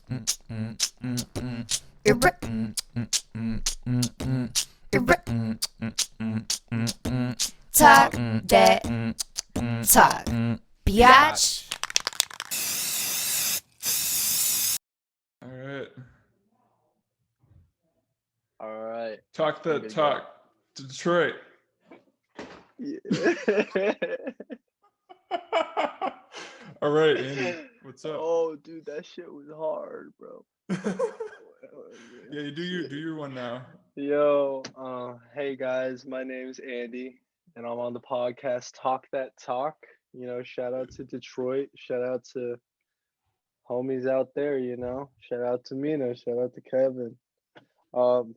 Talk that talk, biatch. All right. All right. Talk that talk. Detroit. Yeah. All right, Andy. What's up? Oh, dude, that shit was hard, bro. Yeah, you do your one now. Yo, hey guys, my name's Andy, and I'm on the podcast Talk That Talk. You know, shout out to Detroit, shout out to homies out there. You know, shout out to Mina, shout out to Kevin. And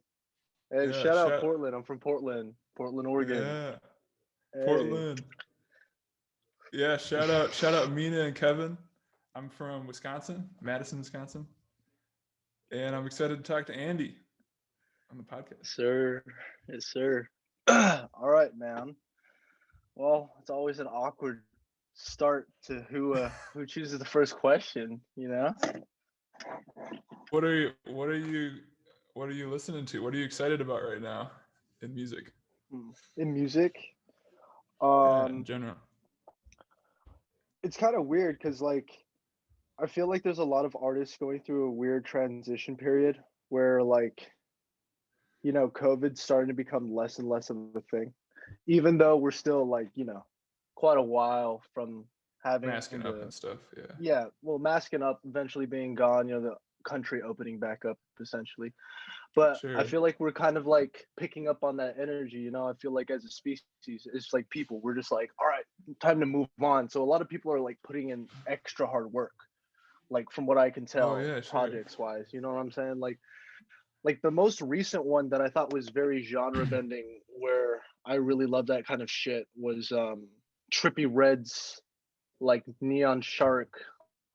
Yeah, shout out Portland. I'm from Portland, Oregon. Yeah, Hey. Portland. Yeah, shout out Mina and Kevin. I'm from Wisconsin, Madison, Wisconsin, and I'm excited to talk to Andy on the podcast. Sir, yes, sir. All right, man. Well, it's always an awkward start to who chooses the first question, you know? What are you listening to? What are you excited about right now in music? In music, In general. it's kind of weird because like I feel like there's a lot of artists going through a weird transition period where like you know COVID's starting to become less and less of a thing, even though we're still like you know quite a while from having Masking up and stuff. Yeah. Yeah, well, masking up eventually being gone, you know, the country opening back up essentially. But I Sure. feel like we're kind of like picking up on that energy, you know. I feel like as a species, it's like people, we're just like, all right, time to move on. So a lot of people are like putting in extra hard work, like from what I can tell, Yeah, sure. projects wise. You know what I'm saying? Like the most recent one that I thought was very genre bending, where I really love that kind of shit, was Trippy Red's like Neon Shark,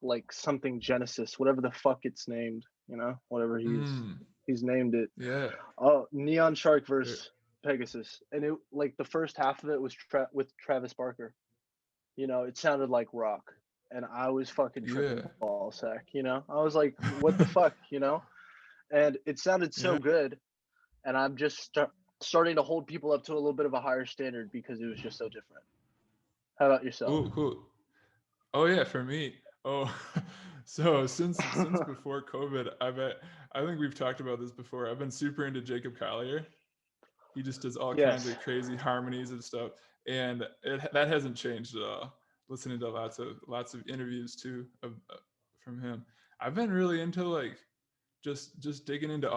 like something Genesis, whatever the fuck it's named, you know, whatever he's named it. Yeah. Oh, Neon Shark versus Pegasus, and it like the first half of it was with Travis Barker. You know, it sounded like rock, and I was fucking tripping ball sack. You know, I was like, what the fuck, you know, and it sounded so good, and I'm just starting to hold people up to a little bit of a higher standard because it was just so different. How about yourself? Cool. Oh yeah, for me. Oh, so since before COVID, I think we've talked about this before. I've been super into Jacob Collier. He just does all kinds of crazy harmonies and stuff, and that hasn't changed at all. Listening to lots of interviews too from him. I've been really into like just digging into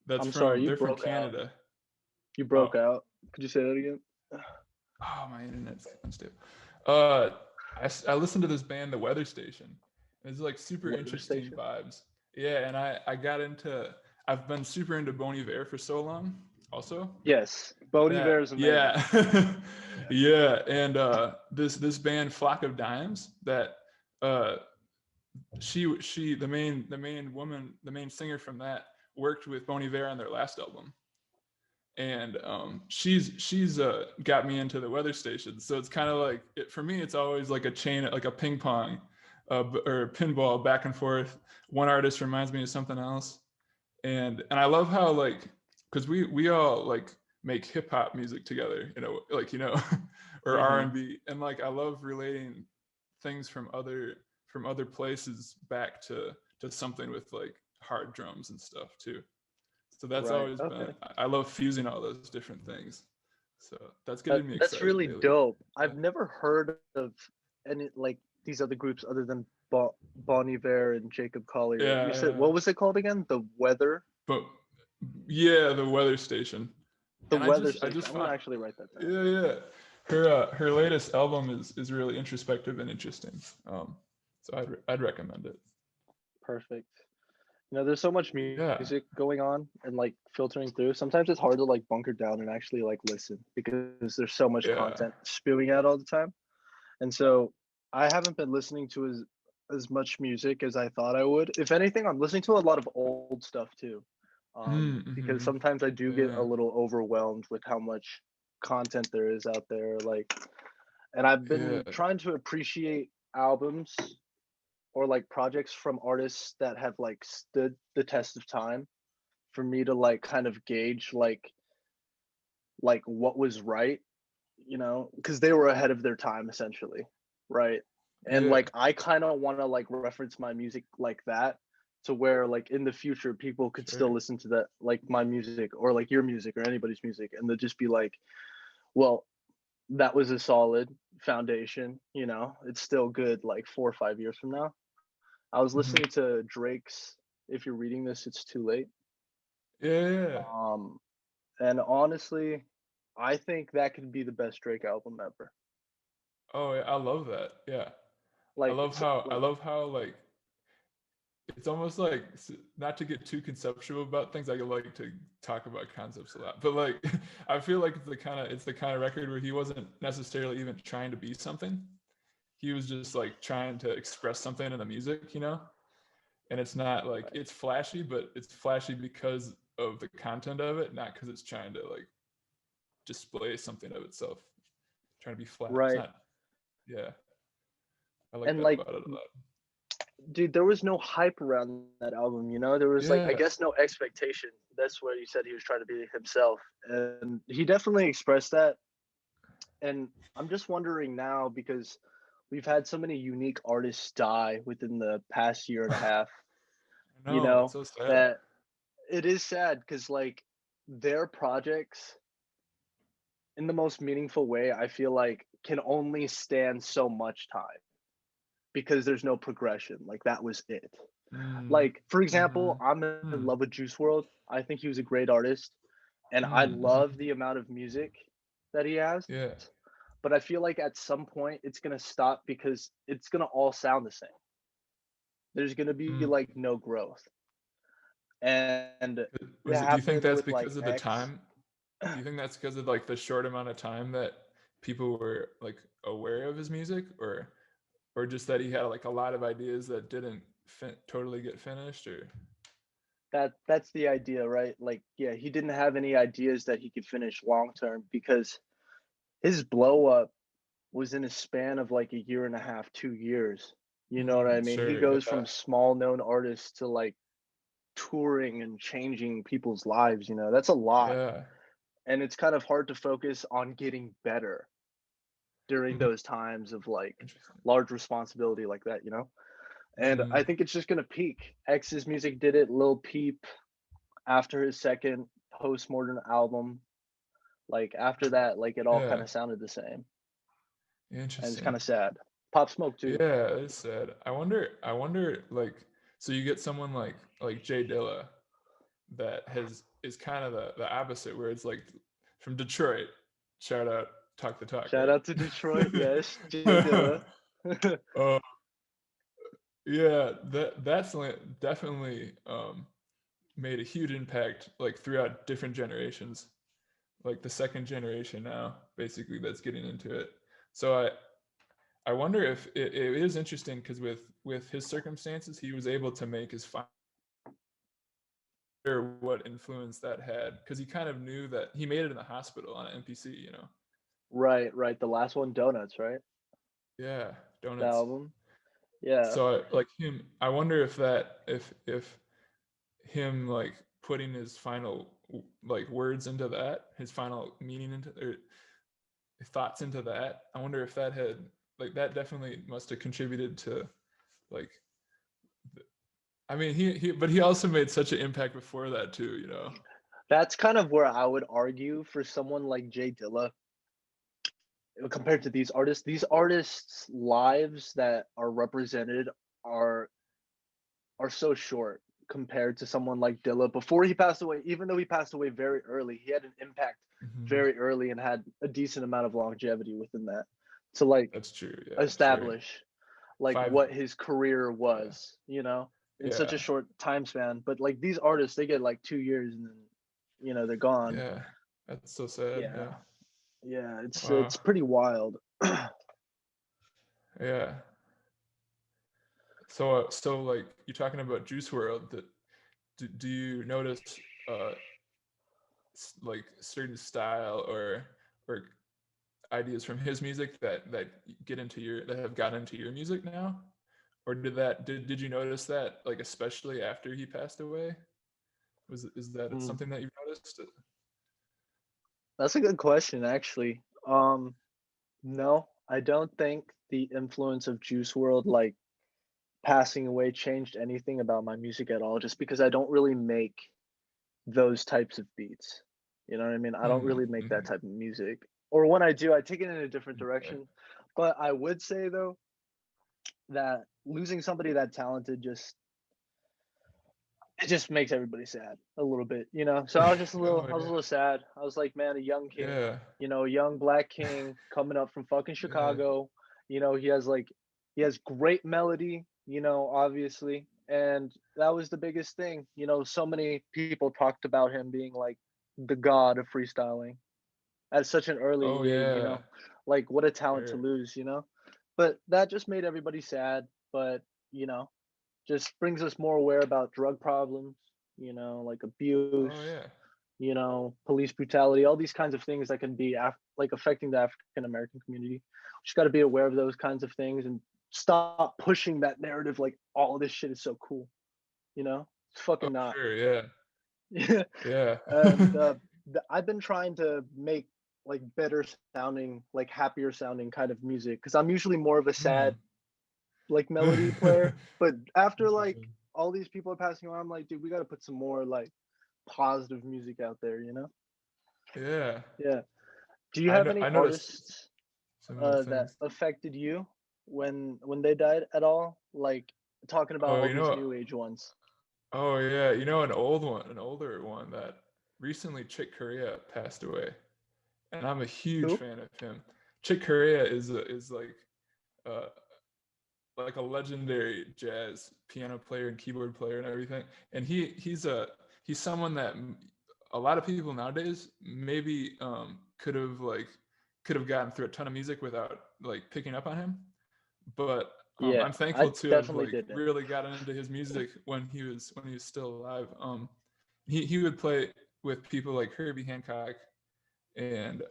that's I'm sorry, they're from Canada. You broke out. Could you say that again? Oh, my internet's unstable. I listened to this band, The Weather Station. It's like super interesting vibes. Yeah, and I've been super into Bon Iver for so long also. Yes, Bon Iver is amazing. Yeah. Yeah, and this band Flock of Dimes that the main singer from that worked with Bon Iver on their last album. And she's got me into the Weather Station. So it's kind of like for me, it's always like a chain, like a ping pong or pinball back and forth. One artist reminds me of something else, and I love how like because we all like make hip hop music together, you know, like you know, or R&B, and like I love relating things from other places back to something with like hard drums and stuff too. So that's always been, I love fusing all those different things. So that's getting me excited. That's really dope. I've never heard of any like these other groups other than Bon Iver and Jacob Collier. Yeah, you said, what was it called again? The Weather? But yeah, the Weather Station. The Weather Station. I'm going to actually write that down. Yeah. Her latest album is really introspective and interesting. So I'd recommend it. Perfect. You know, there's so much music going on and like filtering through. Sometimes it's hard to like bunker down and actually like listen because there's so much content spewing out all the time. And so I haven't been listening to as much music as I thought I would. If anything, I'm listening to a lot of old stuff too. Because sometimes I do get a little overwhelmed with how much content there is out there. Like, And I've been trying to appreciate albums or like projects from artists that have like stood the test of time for me to like kind of gauge like what was right, you know, because they were ahead of their time essentially, right? And Yeah. like I kind of want to like reference my music like that to where like in the future people could still Sure. listen to that, like my music or like your music or anybody's music, and they'll just be like, well, that was a solid foundation, you know, it's still good like 4 or 5 years from now. I was Mhm. listening to Drake's If You're Reading This, It's Too Late. Yeah. Um, and honestly, I think that could be the best Drake album ever. Oh, yeah, I love that. Yeah. I Like, love so, how I like, love how like it's almost like not to get too conceptual about things. I like to talk about concepts a lot, but like I feel like it's the kind of record where he wasn't necessarily even trying to be something. He was just like trying to express something in the music, you know? And it's not like right, it's flashy, but it's flashy because of the content of it, not because it's trying to like display something of itself, trying to be flat. It's right. not. Yeah, I like And that like, about it a lot. dude, there was no hype around that album, you know? There was like, I Yeah. guess, no expectation. That's what he said, he was trying to be himself. And he definitely expressed that. And I'm just wondering now because we've had so many unique artists die within the past year and a half, I you know, it's know, so sad. that it is sad because like their projects in the most meaningful way, I feel like can only stand so much time because there's no progression. Like that was it. Mm, Like, for example, mm-hmm. I'm in Hmm. love with Juice World. I think he was a great artist and I Mm-hmm. love the amount of music that he has. Yeah. But I feel like at some point it's gonna stop because it's gonna all sound the same. There's gonna be Mm. like no growth. And it Do you think happened that's with like because of the X. time? Do you think that's because of like the short amount of time that people were like aware of his music, or just that he had like a lot of ideas that didn't totally get finished, or That's the idea, right? Like, yeah, he didn't have any ideas that he could finish long term because his blow up was in a span of like a year and a half, 2 years. You know what I mean? He sure, goes yeah, from small known artists to like touring and changing people's lives, you know, that's a lot. yeah, And it's kind of hard to focus on getting better during mhm, those times of like interesting. large responsibility like that, you know? And I Mm, think it's just gonna peak. X's music did it, Lil Peep after his second postmodern album. Like after that, like it all kind yeah, of sounded the same. And it's kind interesting. of sad. Pop Smoke too. Yeah, it's sad. I wonder, like, so you get someone like Jay Dilla that is kind of the opposite, where it's like from Detroit. Shout out, Talk the Talk, Shout out to Detroit, yes, Jay right? Dilla. uh, yeah, that's like definitely made a huge impact like throughout different generations. Like the second generation now, basically, that's getting into it. So I wonder if it is interesting because with his circumstances, he was able to make his final. What influence that had, because he kind of knew that he made it in the hospital on an NPC, you know. Right, right. The last one, Donuts, right? Yeah, The donuts. album. Yeah. So like him, I wonder if that if him like putting his final like words into that, his final meaning into or thoughts into that, I wonder if that had like that definitely must have contributed to like I mean but he also made such an impact before that too, you know. That's kind of where I would argue for someone like Jay Dilla compared to these artists' lives that are represented are are so short compared to someone like Dilla before he passed away. Even though he passed away very early, he had an impact Hmm. very early and had a decent amount of longevity within that to like That's true. Yeah, sure. establish like Five. what his career Yeah. was, you know, in such a Yeah. short time span. But like these artists, they get like 2 years and then they're gone. Yeah. That's so sad. Yeah, Yeah. yeah, it's Wow. pretty wild. Yeah. So like you're talking about Juice World. That do you notice like certain style or ideas from his music that have gotten into your music now? Or did you notice that, like, especially after he passed away? Is that Hmm. something that you've noticed? That's a good question, actually. No, I don't think the influence of Juice World, like passing away, changed anything about my music at all. Just because I don't really make those types of beats. You know what I mean? I don't really make that Mm-hmm. type of music. Or when I do, I take it in a different Okay. direction. But I would say though that losing somebody that talented it just makes everybody sad a little bit, you know. So Oh I was a little sad. I was like, man, a young king, yeah, you know, a young black king coming up from fucking yeah, Chicago. You know, he has great melody, you know, obviously. And that was the biggest thing. You know, so many people talked about him being like the god of freestyling at such an early oh age, you yeah, know. Like what a talent to sure. lose, you know. But that just made everybody sad. But, you know, just brings us more aware about drug problems, you know, like abuse, Oh yeah. you know, police brutality, all these kinds of things that can be like affecting the African American community. We just got to be aware of those kinds of things and stop pushing that narrative like all of this shit is so cool, you know? It's Oh fucking not. sure, yeah, Yeah. yeah. And I've been trying to make like better sounding, like happier sounding kind of music because I'm usually more of a sad Hmm. like melody player. But after like Interesting. all these people are passing on, I'm like, dude, we got to put some more like positive music out there, you know? Yeah, Yeah. Do you have any I noticed artists similar that things. affected you when they died at all? Like talking about Oh, all these new age ones. oh yeah, an older one that recently Chick Corea passed away, and I'm a huge Who? fan of him. Chick Corea is uh, like a legendary jazz piano player and keyboard player and everything. And he's someone that a lot of people nowadays maybe could have gotten through a ton of music without like picking up on him. But Yeah, I'm thankful I to have definitely like didn't. really gotten into his music when he was still alive. He would play with people like Herbie Hancock and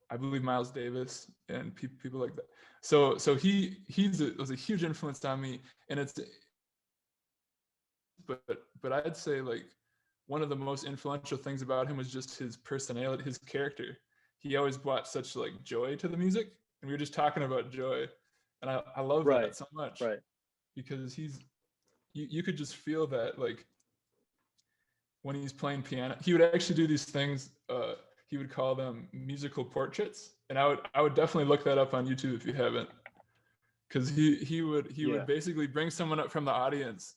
I believe Miles Davis and people like that. So was a huge influence on me, and but I'd say like one of the most influential things about him was just his personality, his character. He always brought such like joy to the music, and we were just talking about joy, and I love Right. that so much Right. because you could just feel that like when he's playing piano, he would actually do these things. He would call them musical portraits, and I would definitely look that up on YouTube if you haven't, because he Yeah. would basically bring someone up from the audience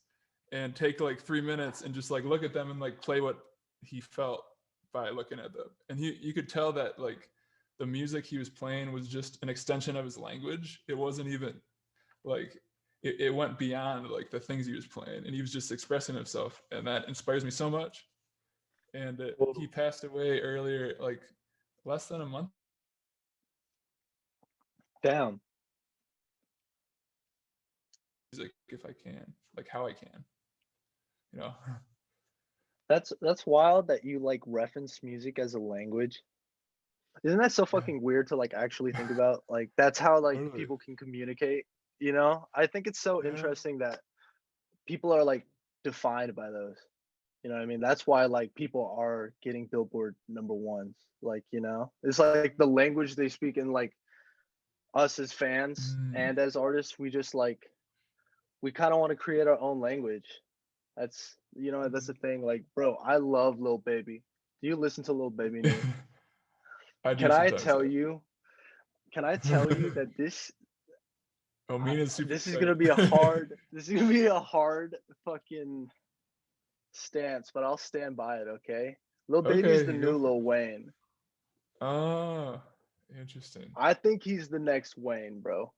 and take like 3 minutes and just like look at them and like play what he felt by looking at them, and you could tell that like the music he was playing was just an extension of his language. It wasn't even like it went beyond like the things he was playing, and he was just expressing himself, and that inspires me so much. And he Totally. passed away earlier, like less than a month. Damn. Music, if I can, like how I can, you know. That's wild that you like reference music as a language. Isn't that so fucking weird to like actually think about? Like that's how like Totally. people can communicate, you know? I think it's so Yeah. interesting that people are like defined by those. You know what I mean? That's why like people are getting Billboard number ones. Like, you know, it's like the language they speak and like us as fans Mm. and as artists, we just like we kind of want to create our own language. That's you know, that's the thing. Like, bro, I love Lil Baby. Do you listen to Lil Baby, Nate? I do Can I sometimes, tell you? Can I yeah. tell you that Oh, Mina's super this is tight. gonna be a hard this is gonna be a hard fucking stance, but I'll stand by it, okay? Lil Baby's the Okay, go new for it. Lil Wayne. Oh, interesting. I think he's the next Wayne, bro.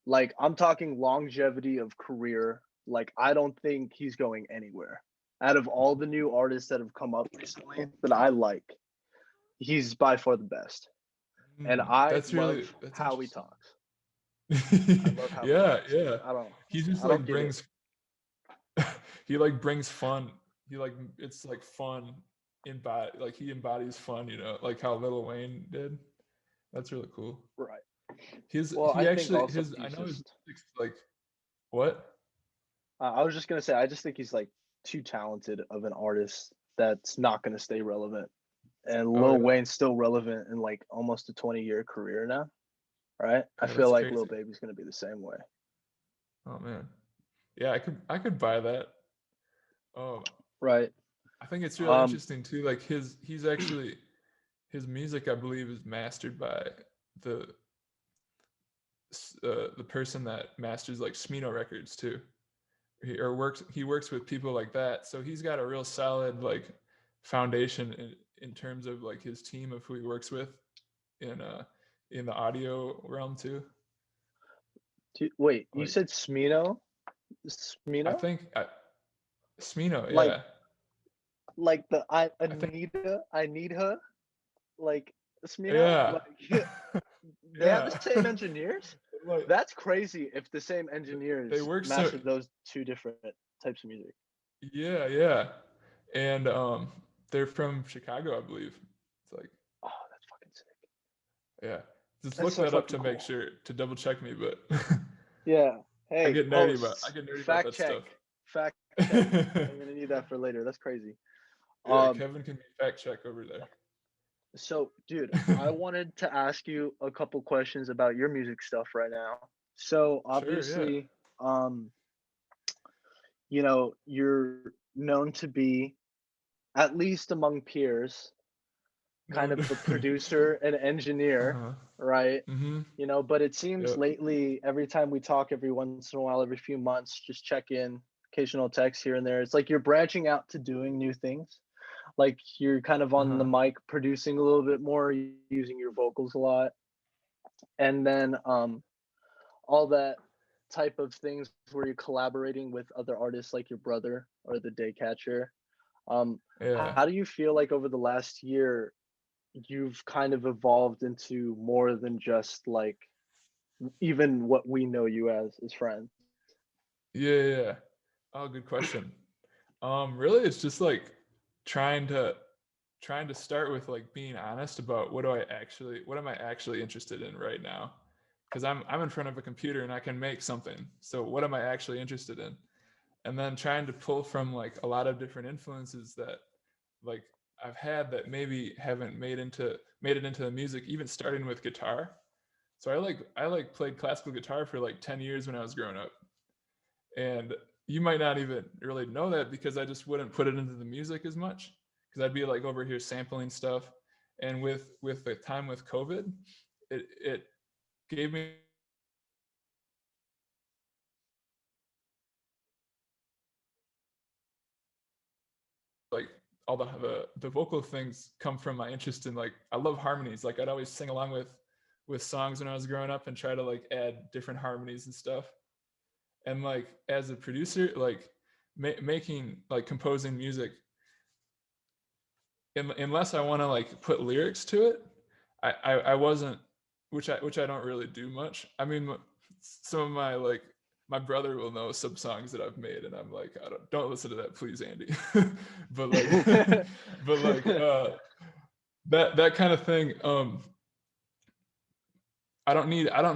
Like I'm talking longevity of career. Like I don't think he's going anywhere. Out of all the new artists that have come up recently that I like, he's by far the best. And I love That's how he interesting. talks. I love how he Yeah, talks. yeah. I don't He just I don't like get it. brings he like brings fun. He like it's like fun embody like he embodies fun, like how Lil Wayne did. That's really cool. Right. His Well, he I think actually also his I he's know his just. music's like what? I was just gonna say, I just think he's like too talented of an artist that's not gonna stay relevant. And Oh Lil yeah, Wayne's still relevant in like almost a 20-year career now, right? I yeah, feel that's like Lil crazy. Baby's gonna be the same way. Oh man, yeah, I could buy that. Oh, Right. I think it's really Um. interesting too. Like his music, I believe, is mastered by the the person that masters like Smino Records too. He works with people like that, so he's got a real solid like foundation in terms of like his team of who he works with in the audio realm too. Wait, you Like said Smino? I Smino? think Smino, Like yeah, like the I think I need her? Like Smino? yeah, Like they have the yeah. same engineers? Like That's crazy if the same they engineers work so mastered those two different types of music. yeah, yeah, and they're from Chicago, I believe. It's like Oh, that's fucking sick. yeah, just That's look so that up fucking to make cool. sure to double check me, but Yeah. I Hey, get nerdy about hosts, that fact check. stuff. Fact check. I'm gonna need that for later. That's crazy. Yeah, Um, Kevin can be fact check over there. so dude, I wanted to ask you a couple questions about your music stuff right now. So Sure, yeah. obviously, um, you're known to be, at least among peers, kind Known of a to producer and engineer, uh-huh. right? Mm-hmm. But it seems Yep. lately, every time we talk, every once in a while, every few months, just check in, occasional texts here and there. It's like you're branching out to doing new things. Like you're kind of on the Uh-huh. mic, producing a little bit more, using your vocals a lot, and then all that type of things where you're collaborating with other artists like your brother or the Daycatcher. Yeah. How do you feel like over the last year you've kind of evolved into more than just like even what we know you as friends? Yeah, yeah. Oh, good question. Really it's just like trying to start with like being honest about what am I actually interested in right now? Because I'm in front of a computer and I can make something. So what am I actually interested in? And then trying to pull from like a lot of different influences that like I've had that maybe haven't made it into the music, even starting with guitar. So I played classical guitar for like 10 years when I was growing up. And you might not even really know that because I just wouldn't put it into the music as much because I'd be like over here sampling stuff. And with the time with COVID, it gave me like all the vocal things come from my interest in like I love harmonies. Like I'd always sing along with songs when I was growing up and try to like add different harmonies and stuff. And like as a producer, like making like composing music, unless I want to like put lyrics to it, I wasn't, which I don't really do much. I mean, some of my like my brother will know some songs that I've made, and I'm like, I don't listen to that, please, Andy. but like, but like that kind of thing. I don't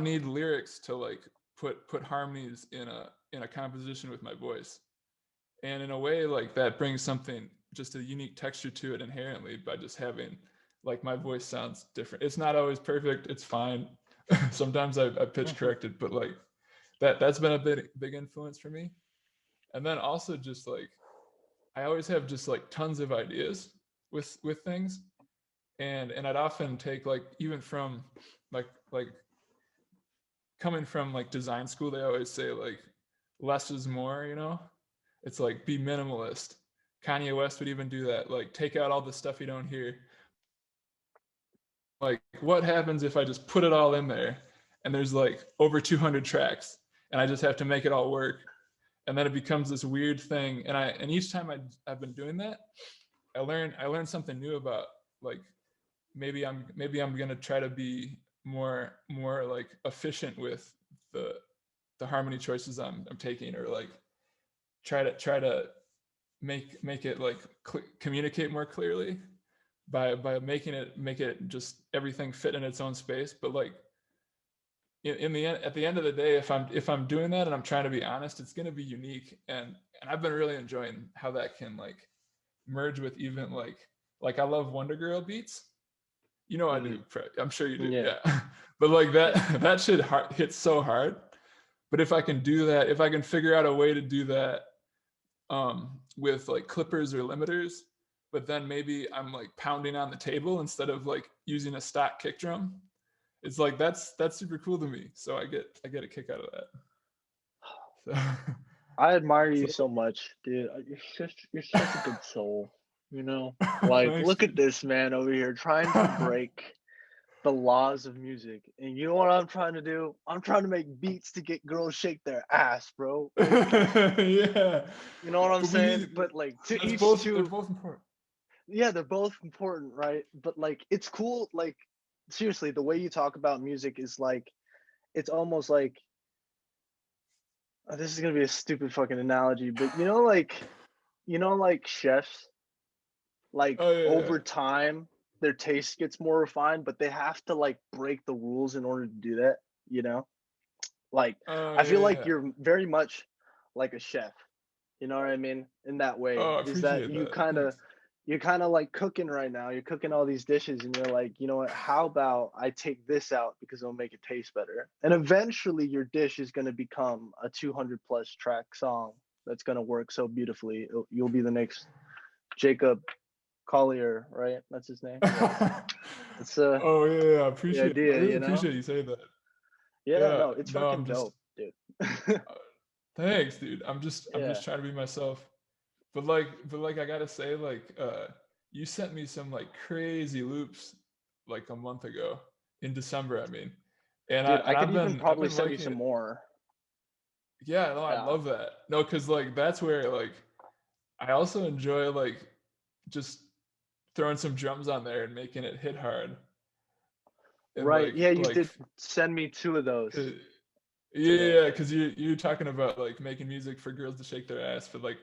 need lyrics to like put harmonies in a composition with my voice, and in a way like that brings something just a unique texture to it inherently by just having like my voice sounds different. It's not always perfect, it's fine. Sometimes I pitch Mhm. corrected, but like that's been a big influence for me. And then also just like I always have just like tons of ideas with things, and I'd often take like even from like coming from like design school, they always say like less is more, it's like be minimalist. Kanye West would even do that, like take out all the stuff you don't hear. Like what happens if I just put it all in there and there's like over 200 tracks and I just have to make it all work, and then it becomes this weird thing. And each time I've been doing that, I learned something new about like maybe I'm gonna try to be more like efficient with the harmony choices I'm taking, or like try to make it like communicate more clearly by making it just everything fit in its own space. But like in the end, at the end of the day, if I'm doing that and I'm trying to be honest, it's going to be unique. And I've been really enjoying how that can like merge with even like I love Wonder Girl beats. You know, I do. I'm sure you do. Yeah. But like that shit hits so hard. But if I can do that, if I can figure out a way to do that with like clippers or limiters, but then maybe I'm like pounding on the table instead of like using a stock kick drum, it's like that's super cool to me. So I get a kick out of that. So I admire you so much, dude. You're such a good soul. You know, like Thanks, look at dude. this man over here trying to break the laws of music. And you know what I'm trying to do? I'm trying to make beats to get girls shake their ass, bro. Like, Yeah. you know what I'm But saying? But like to they're each both to important. yeah, they're both important, right? But like it's cool, like seriously, the way you talk about music is like it's almost like this is gonna be a stupid fucking analogy, but you know like chefs, like Oh yeah. over time their taste gets more refined, but they have to like break the rules in order to do that, you know? Like Oh I feel like yeah. you're very much like a chef. You know what I mean? In that way, Oh, I is that appreciate that. Thanks. you're kind of like cooking right now. You're cooking all these dishes, and you're like, you know what? How about I take this out because it'll make it taste better? And eventually, your dish is going to become a 200 plus track song that's going to work so beautifully. You'll be the next Jacob Collier, right? That's his name. Yeah. It's Oh yeah, I the appreciate. I idea, really you know? appreciate you saying that. Yeah, Yeah. no, it's No, I'm fucking just. dope, dude. Thanks, dude. I'm Yeah. just trying to be myself. But like I gotta say, like you sent me some like crazy loops like a month ago in December, I mean. And Dude, I could even I've probably been send you liking some it. more. Yeah, no, I Yeah. love that. No, because like that's where like I also enjoy like just throwing some drums on there and making it hit hard. And Right. Yeah, you like did send me two of those 'cause- today. yeah, because you're talking about like making music for girls to shake their ass, but like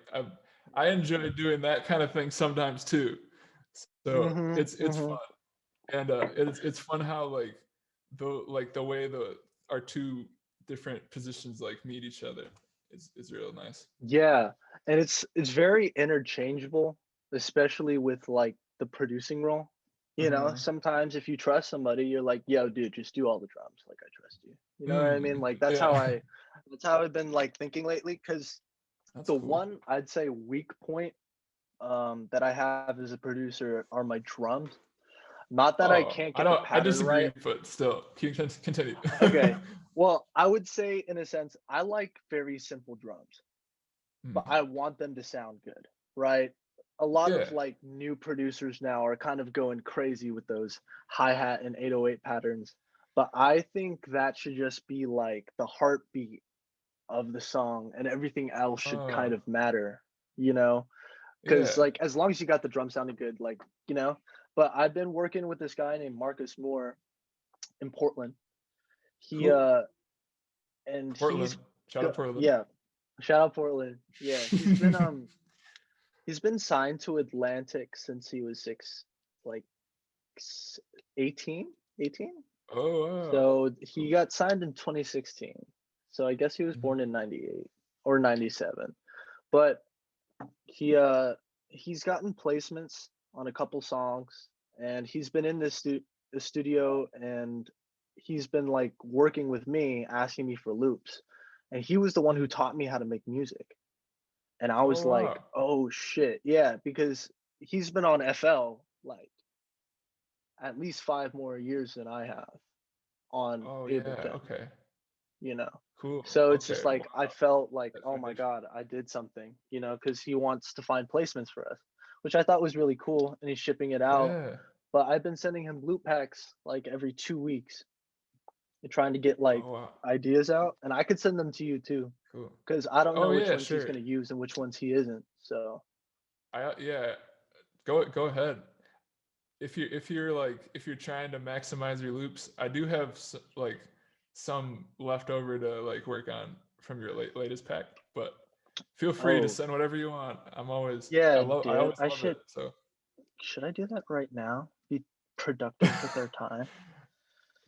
I enjoy doing that kind of thing sometimes too. So Mm-hmm. it's Mm-hmm. fun, and it's fun how the way the our two different positions like meet each other is real nice. Yeah. And it's very interchangeable, especially with like the producing role. You know, Uh-huh. sometimes if you trust somebody, you're like, yo, dude, just do all the drums. Like I trust you. You know what I mean? Like Yeah, that's how I've been like thinking lately. Cause that's the cool. one I'd say weak point that I have as a producer are my drums. Not that I Oh, can't I get the don't. I pattern disagree, right. but still, continue. Okay. Well, I would say in a sense, I like very simple drums, Hmm. but I want them to sound good, right? A lot Yeah. of like new producers now are kind of going crazy with those hi-hat and 808 patterns, but I think that should just be like the heartbeat of the song and everything else should Uh, kind of matter, you know? Because yeah. like as long as you got the drum sounding good, like, you know, but I've been working with this guy named Marcus Moore in Portland. He Cool. and Portland. Shout out Portland. yeah, shout out Portland. Yeah, he's been signed to Atlantic since he was like 18, 18. Oh wow. So he Cool. got signed in 2016. So I guess he was Mhm. born in 98 or 97. But he's gotten placements on a couple songs, and he's been in the studio, and he's been like working with me asking me for loops, and he was the one who taught me how to make music. And I Oh was like, wow. oh shit, yeah, because he's been on FL like at least 5 more years than I have on Oh yeah. Ableton, Okay. you know. Cool. So it's Okay. just like I Wow. felt like, That oh my foundation. God, I did something, you know, because he wants to find placements for us, which I thought was really cool, and he's shipping it out. Yeah. But I've been sending him loop packs like every 2 weeks and trying to get like Oh wow. ideas out, and I could send them to you too, Cool. because I don't Oh know which yeah. ones he's Sure. gonna use and which ones he isn't. So Yeah. Go ahead. If you're trying to maximize your loops, I do have like some left over to like work on from your latest pack, but feel free to oh send whatever you want. yeah, I dude, always love it. So should I do that right now? Be productive with our time.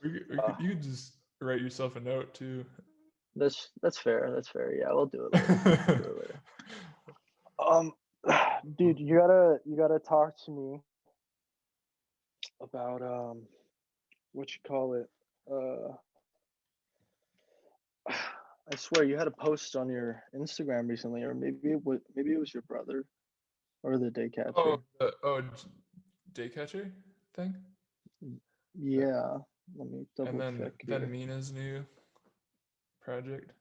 You could just write yourself a note too. That's fair. That's fair. Yeah, we'll do it later. We'll do it later. Dude, you gotta talk to me about what you call it. I swear you had a post on your Instagram recently, or maybe it was your brother or the day catcher. Day catcher thing. Yeah, let me double And check then here. Mina's new project.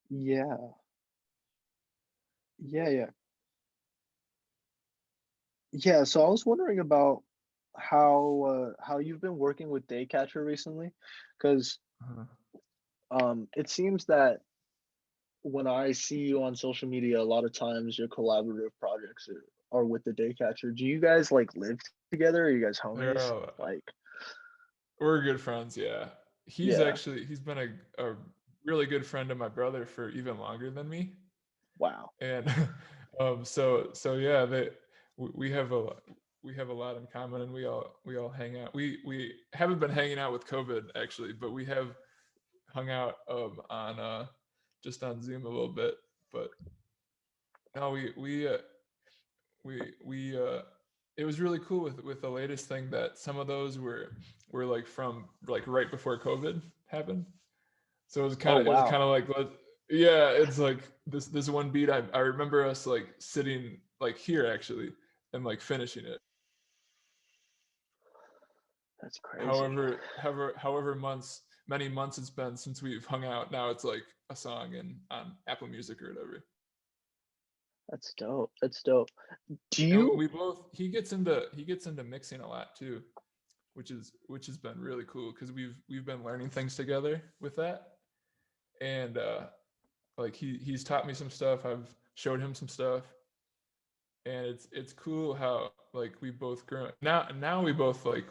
Yeah. Yeah, so I was wondering about how you've been working with Daycatcher recently, because it seems that when I see you on social media, a lot of times your collaborative projects are with the Daycatcher. Do you guys like live together? Are you guys homies? Like, we're good friends, yeah. He's yeah. been a really good friend of my brother for even longer than me. Wow. And so yeah, we have a lot in common, and we all hang out. We haven't been hanging out with COVID actually, but we have hung out on just on Zoom a little bit. But no, we it was really cool with the latest thing that some of those were like from like right before COVID happened. So it was kind of like, yeah, it's like this one beat. I remember us like sitting like here actually and like finishing it. That's crazy. However many months it's been since we've hung out. Now it's like a song on Apple Music or whatever. That's dope. Do And you? he gets into mixing a lot too, which has been really cool because we've been learning things together with that. And like he's taught me some stuff, I've showed him some stuff, and it's cool how like we both grown now we both like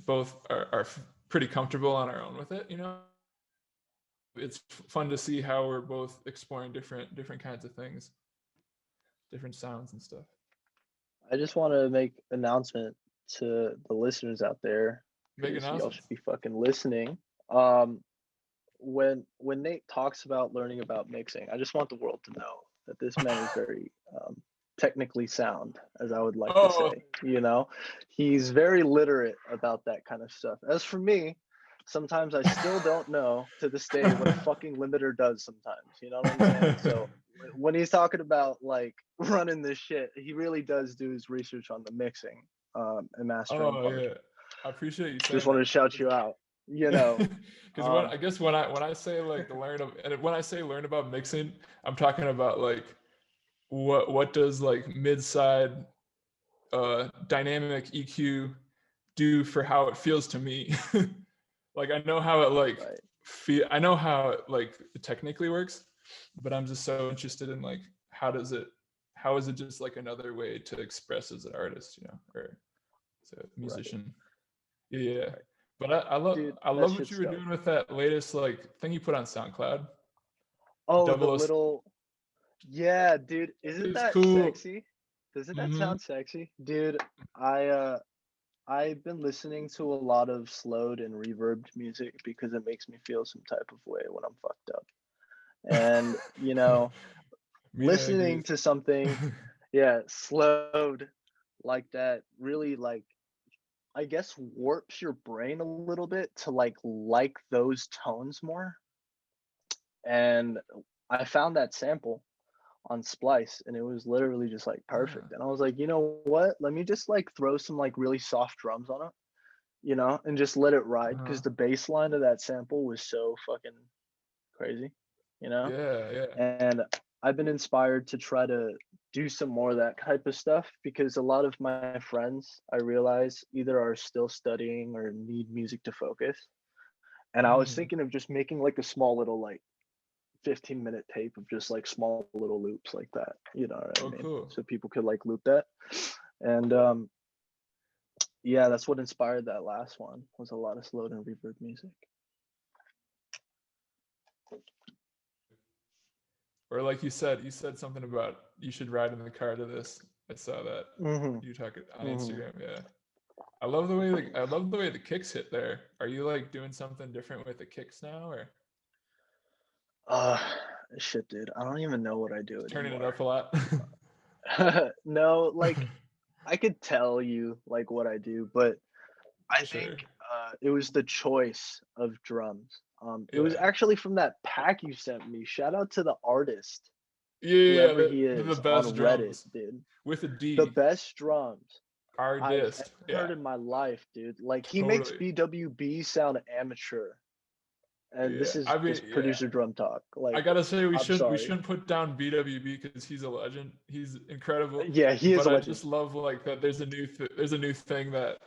both are pretty comfortable on our own with it, you know. It's fun to see how we're both exploring different kinds of things, different sounds and stuff. I just want to make announcement to the listeners out there, because y'all should be fucking listening. When Nate talks about learning about mixing, I just want the world to know that this man is very technically sound, as I would like to say. You know, he's very literate about that kind of stuff. As for me, sometimes I still don't know to this day what a fucking limiter does sometimes. You know what I'm saying? So when he's talking about like running this shit, he really does do his research on the mixing and mastering part. Yeah, I appreciate you saying just wanted to shout you out, you know. Because I guess when I say like when I say learn about mixing, I'm talking about like what does like mid-side dynamic EQ do for how it feels to me. Like I know how it like I know how it like technically works, but I'm just so interested in like how is it just like another way to express as an artist, you know, or as a musician. Right. Yeah. Right. But I love what you were doing with that latest like thing you put on SoundCloud. Oh, the little, yeah, dude, isn't that cool. Sexy? Doesn't that sound sexy, dude? I've been listening to a lot of slowed and reverbed music because it makes me feel some type of way when I'm fucked up. And you know, listening to something, yeah, slowed like that really like, I guess, warps your brain a little bit to like those tones more. And I found that sample on Splice, and it was literally just like perfect. And I was like, you know what? Let me just like throw some like really soft drums on it, you know, and just let it ride, because the bass line of that sample was so fucking crazy, you know? Yeah. And I've been inspired to try to do some more of that type of stuff, because a lot of my friends, I realize, either are still studying or need music to focus. And I was thinking of just making like a small little like 15-minute tape of just like small little loops like that, you know what I mean? Cool. So people could like loop that. And yeah, that's what inspired that last one, was a lot of slowed and reverb music. Or like you said something about you should ride in the car to this. I saw that Mm-hmm. you talk on Mm-hmm. Instagram. Yeah, I love the way the kicks hit there. Are you like doing something different with the kicks now, or Uh, shit, dude. I don't even know what I do turning it anymore. up a lot? No, like I could tell you like what I do, but I Sure. think it was the choice of drums. It was Yeah. actually from that pack you sent me. Shout out to the artist, Yeah, whoever he the is, on best Reddit, drums dude. with a The D. best drums I've Artist. ever heard Yeah, in my life, dude. Like he makes totally. BWB sound amateur. And this Yeah, is I mean, just yeah. producer drum talk. I Like, gotta say I'm we sorry. shouldn't put down BWB because he's a legend. He's incredible. Yeah, he is But a I legend. just love like that. There's a new thing that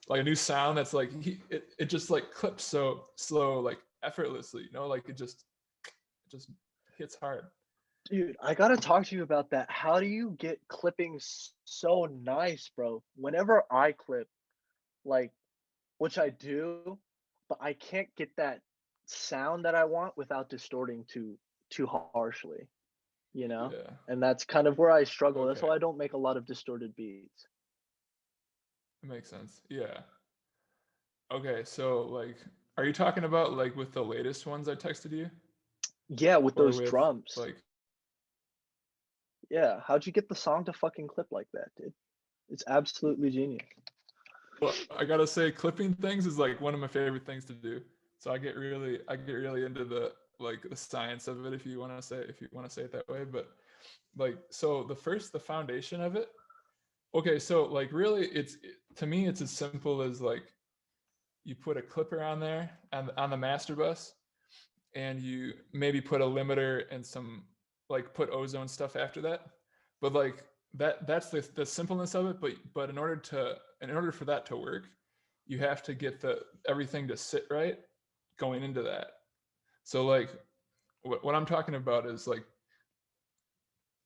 like a new sound that's like it just like clips so slow like effortlessly. You know, like it just hits hard. Dude, I gotta talk to you about that. How do you get clipping so nice, bro? Whenever I clip, like, which I do, but I can't get that sound that I want without distorting too harshly, you know? Yeah. And that's kind of where I struggle. That's Okay. why I don't make a lot of distorted beats. It makes sense. Yeah. Okay. So like, are you talking about like with the latest ones I texted you, Yeah, with or those with drums. like? Yeah, how'd you get the song to fucking clip like that, dude? It's absolutely genius. Well, I gotta say, clipping things is like one of my favorite things to do. So I get really into the like the science of it, if you want to say it that way. But like, so the foundation of it. Okay, so like really, to me, it's as simple as like you put a clipper on there and on the master bus, and you maybe put a limiter and some like put ozone stuff after that. But like that's the simpleness of it. But in order for that to work, you have to get the everything to sit right going into that. So like what I'm talking about is like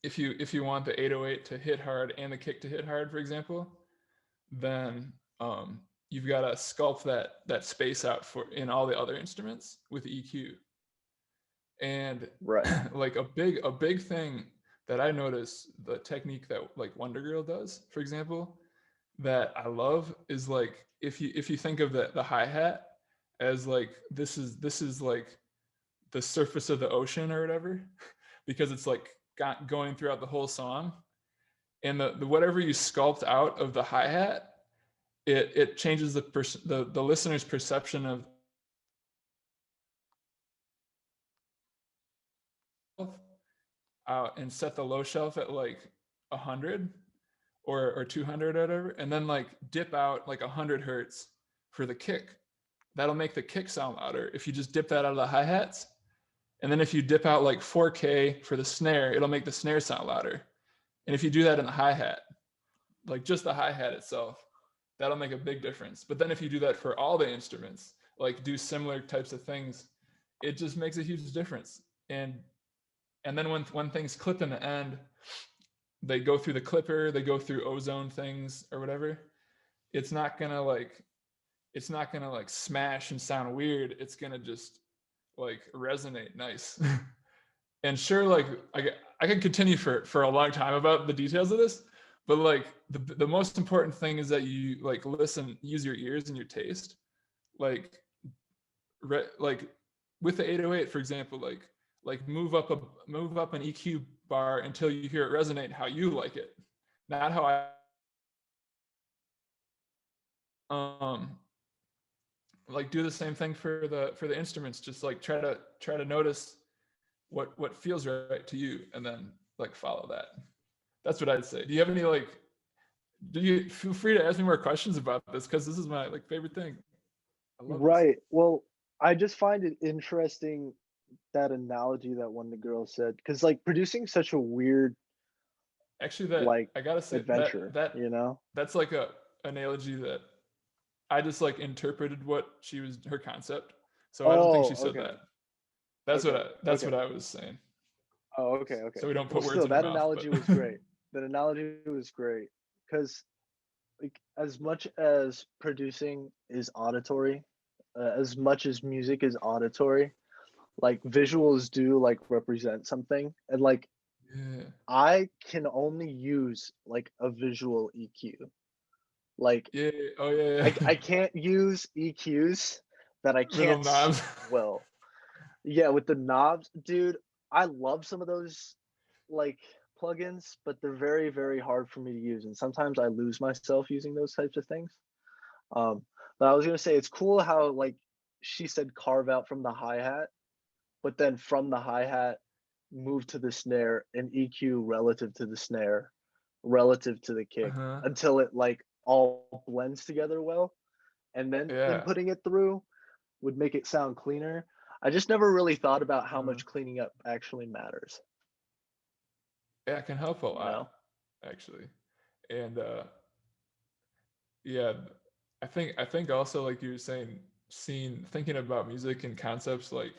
if you want the 808 to hit hard and the kick to hit hard, for example, then you've got to sculpt that space out for in all the other instruments with EQ. And Right. like a big thing that I notice, the technique that like Wonder Girl does, for example, that I love is like if you think of the hi-hat as like this is like the surface of the ocean or whatever, because it's like going throughout the whole song, and the whatever you sculpt out of the hi-hat, it changes the listener's perception of and set the low shelf at like 100 or 200 or whatever, and then like dip out like 100 hertz for the kick. That'll make the kick sound louder if you just dip that out of the hi-hats. And then if you dip out like 4K for the snare, it'll make the snare sound louder. And if you do that in the hi-hat, like just the hi-hat itself, that'll make a big difference. But then if you do that for all the instruments, like do similar types of things, it just makes a huge difference. And then when things clip in the end, they go through the clipper, they go through ozone things or whatever. It's not gonna like smash and sound weird. It's gonna just like resonate nice. And sure, like I can continue for a long time about the details of this, but like the most important thing is that you like listen, use your ears and your taste. Like like with the 808, for example, like move up an EQ bar until you hear it resonate how you like it, not how I like do the same thing for the instruments. Just like try to notice what feels right to you, and then like follow that. That's what I'd say. Do you have any like? Do you feel free to ask me more questions about this, because this is my like favorite thing. I love this. Right. Well, I just find it interesting that analogy that one of the girls said, because like producing such a weird Actually, that like I gotta say adventure, that you know? that's like a analogy that I just like interpreted what her concept. So I don't think Oh, she said okay. that. That's Okay. what I was saying. Oh, okay. So we don't Well, put words still, in her that mouth, but analogy was great. That analogy was great because, like, as much as producing is auditory, as much as music is auditory, like visuals do like represent something, and like Yeah. I can only use like a visual EQ. Like Yeah. Oh yeah. I can't use EQs that I Little can't knobs. well. Yeah, with the knobs, dude, I love some of those like plugins, but they're very, very hard for me to use. And sometimes I lose myself using those types of things. Um, but I was gonna say it's cool how like she said carve out from the hi-hat, but then from the hi-hat move to the snare and EQ relative to the snare, relative to the kick Uh-huh. until it like all blends together well. And then Yeah. putting it through would make it sound cleaner. I just never really thought about how Uh-huh. much cleaning up actually matters, Yeah, it can help a you lot, know? actually. And yeah, I think also like you were saying, thinking about music and concepts like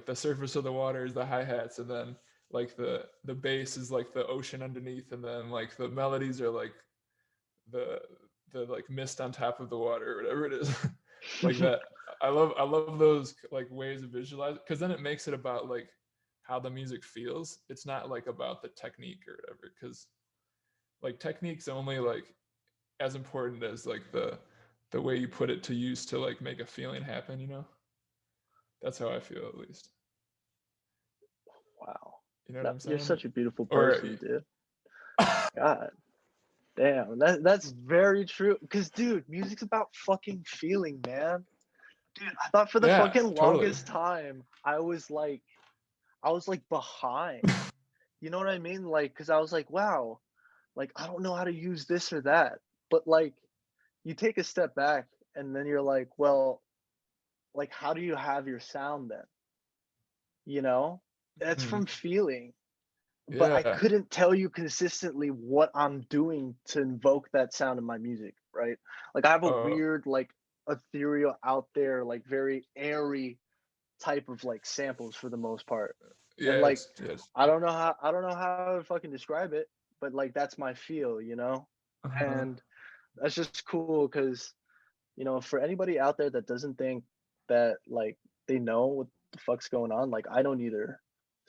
the surface of the water is the hi-hats, and then like the bass is like the ocean underneath, and then like the melodies are like the the like mist on top of the water or whatever it is. Like that. I love those like ways of visualize, because then it makes it about like how the music feels. It's not like about the technique or whatever, because like technique's only like as important as like the way you put it to use to like make a feeling happen, you know? That's how I feel, at least. Wow. You know what No, I'm you're saying? such a beautiful Or person, dude. God damn. That's very true. Cause dude, music's about fucking feeling, man. Dude, I thought for the yeah, fucking totally. longest time I was like behind. You know what I mean? Like, cause I was like, wow, like I don't know how to use this or that. But like you take a step back and then you're like, well, like how do you have your sound then? You know? That's Hmm. from feeling. But I Yeah. couldn't tell you consistently what I'm doing to invoke that sound in my music, right? Like I have a Uh, weird, like ethereal out there, like very airy type of like samples for the most part. And like yes. I don't know how to fucking describe it, but like that's my feel, you know? Uh-huh. And that's just cool because, you know, for anybody out there that doesn't think that like they know what the fuck's going on, like I don't either.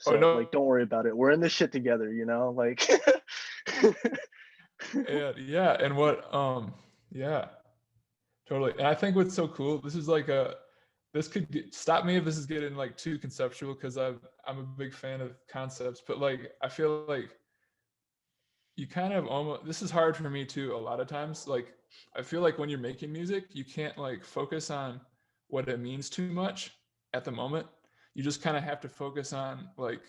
Oh So no. like don't worry about it. We're in this shit together, you know? Like And yeah, and what yeah, totally. And I think what's so cool, this could stop me if this is getting like too conceptual, because I'm a big fan of concepts, but like I feel like you kind of almost, this is hard for me too a lot of times. Like I feel like when you're making music, you can't like focus on what it means too much at the moment. You just kind of have to focus on like,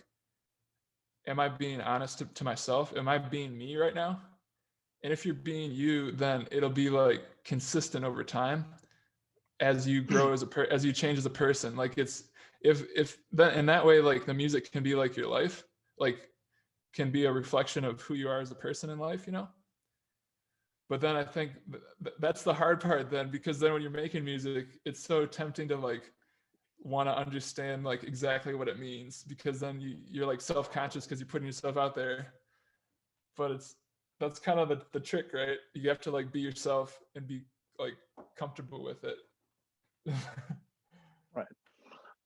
am I being honest to myself? Am I being me right now? And if you're being you, then it'll be like consistent over time as you grow as you change as a person. Like it's, if that, in that way, like the music can be like your life, like can be a reflection of who you are as a person in life, you know? But then I think that's the hard part then, because then when you're making music, it's so tempting to like want to understand like exactly what it means, because then you're like self-conscious because you're putting yourself out there. But that's kind of the trick, right? You have to like be yourself and be like comfortable with it. right.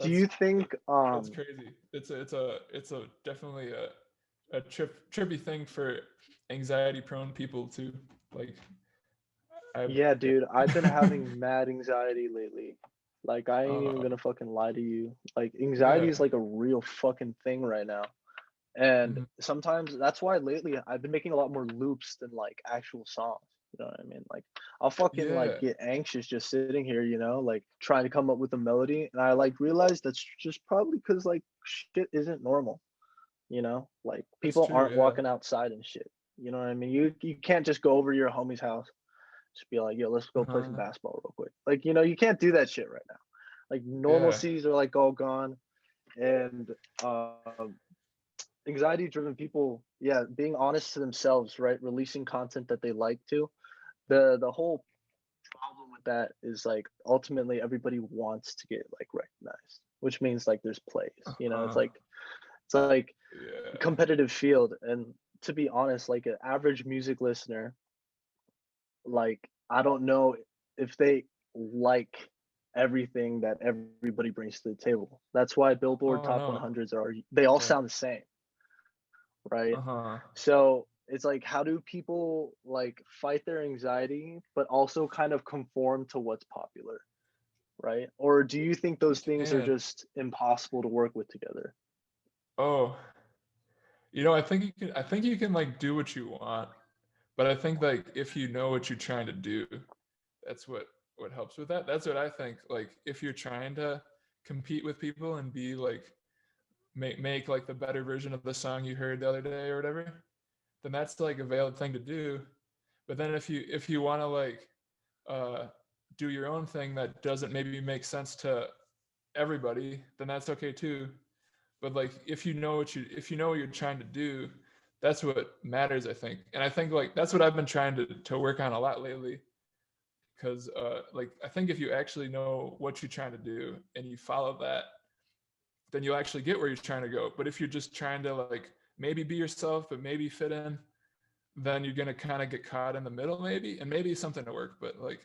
Do that's you think that's crazy. It's a definitely a trippy thing for anxiety prone people to like. I yeah, dude, I've been yeah. having mad anxiety lately. Like I ain't even uh, gonna fucking lie to you. Like anxiety yeah. is like a real fucking thing right now. And Mhm. sometimes that's why lately I've been making a lot more loops than like actual songs. You know what I mean? Like I'll fucking like Yeah. get anxious just sitting here, you know, like trying to come up with a melody. And I like realize that's just probably because like shit isn't normal, you know? Like That's people true. aren't Yeah. walking outside and shit. You know what I mean? You can't just go over to your homie's house, just be like, yo, let's go play some Uh-huh. basketball real quick. Like, you know, you can't do that shit right now. Like Yeah. normalcies are like all gone. And anxiety driven people, yeah, being honest to themselves, right, releasing content that they like to, the whole problem with that is like ultimately everybody wants to get like recognized, which means like there's plays, you know, Uh-huh. it's like a Yeah. competitive field. And to be honest, like an average music listener, like I don't know if they like everything that everybody brings to the table. That's why Billboard Oh top no. 100s are, they all Yeah. sound the same. right? Uh-huh. So it's like, how do people like fight their anxiety, but also kind of conform to what's popular, right? Or do you think You those things are can. just impossible to work with together? Oh, I think you can like do what you want, but I think like if you know what you're trying to do, that's what helps with that. That's what I think. Like if you're trying to compete with people and be like make like the better version of the song you heard the other day or whatever, then that's like a valid thing to do. But then if you want to like uh do your own thing that doesn't maybe make sense to everybody, then that's okay too. But like if you know what you're trying to do, that's what matters, I think. And I think like that's what I've been trying to work on a lot lately. Because like I think if you actually know what you're trying to do and you follow that, then you'll actually get where you're trying to go. But if you're just trying to like maybe be yourself but maybe fit in, then you're gonna kind of get caught in the middle maybe, and maybe something to work. But like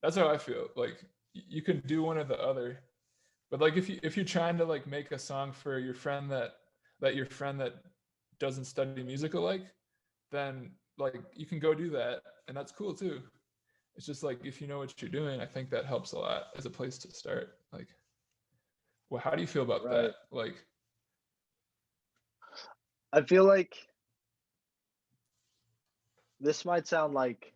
that's how I feel. Like you can do one or the other. But like if you're trying to like make a song for your friend that your friend that doesn't study music alike, then like you can go do that, and that's cool too. It's just like if you know what you're doing, I think that helps a lot as a place to start. Like, well, how do you feel about that? Right. Like, I feel like this might sound like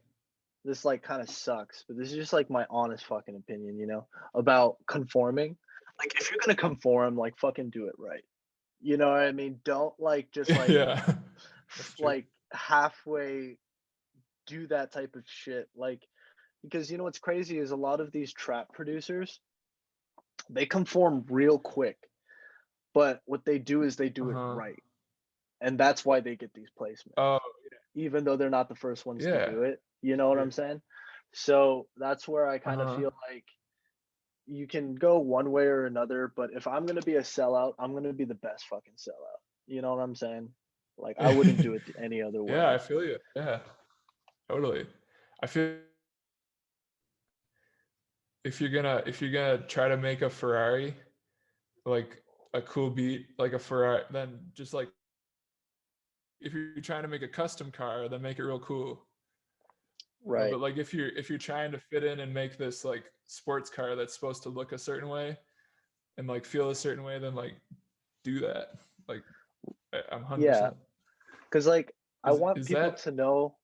this like kind of sucks, but this is just like my honest fucking opinion, about conforming. Like if you're gonna conform, like fucking do it right. You know what I mean? Don't like just like yeah, that's true. like halfway do that type of shit. Like because what's crazy is a lot of these trap producers, they conform real quick, but what they do is they do it Uh-huh. right. And that's why they get these placements, Oh, even though they're not the first ones to yeah. do it. You know what True. I'm saying? So that's where I kind of Uh-huh. feel like you can go one way or another, but if I'm gonna be a sellout, I'm gonna be the best fucking sellout. You know what I'm saying? Like I wouldn't do it any other Yeah, I way. feel you. Yeah, totally. I feel if you're gonna try to make a Ferrari like a cool beat like a Ferrari, then just like if you're trying to make a custom car, then make it real cool. Right. But like if you're trying to fit in and make this like sports car that's supposed to look a certain way and like feel a certain way, then like do that. Like I'm Yeah. 100%. Cause like I want Is people that to know,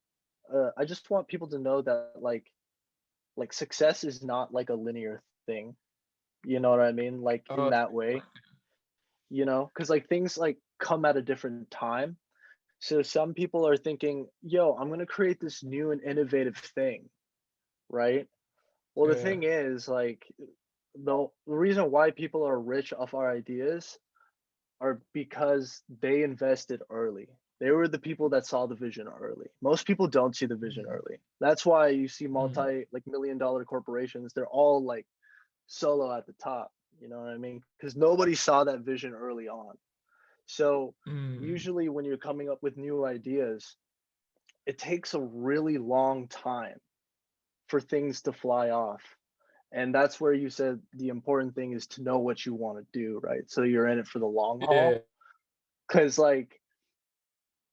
I just want people to know that like success is not like a linear thing. You know what I mean? Like oh in that's a that good way, point. because like things like come at a different time. So some people are thinking, yo, I'm gonna create this new and innovative thing, right? Well, the Yeah. thing is, like, the reason why people are rich off our ideas are because they invested early. They were the people that saw the vision early. Most people don't see the vision Mm, early. That's why you see mm, multi like $1 million corporations, they're all like solo at the top. You know what I mean? Because nobody saw that vision early on. So mm. usually when you're coming up with new ideas, it takes a really long time for things to fly off. And that's where you said the important thing is to know what you want to do, right? So you're in it for the long haul. Yeah. Cause like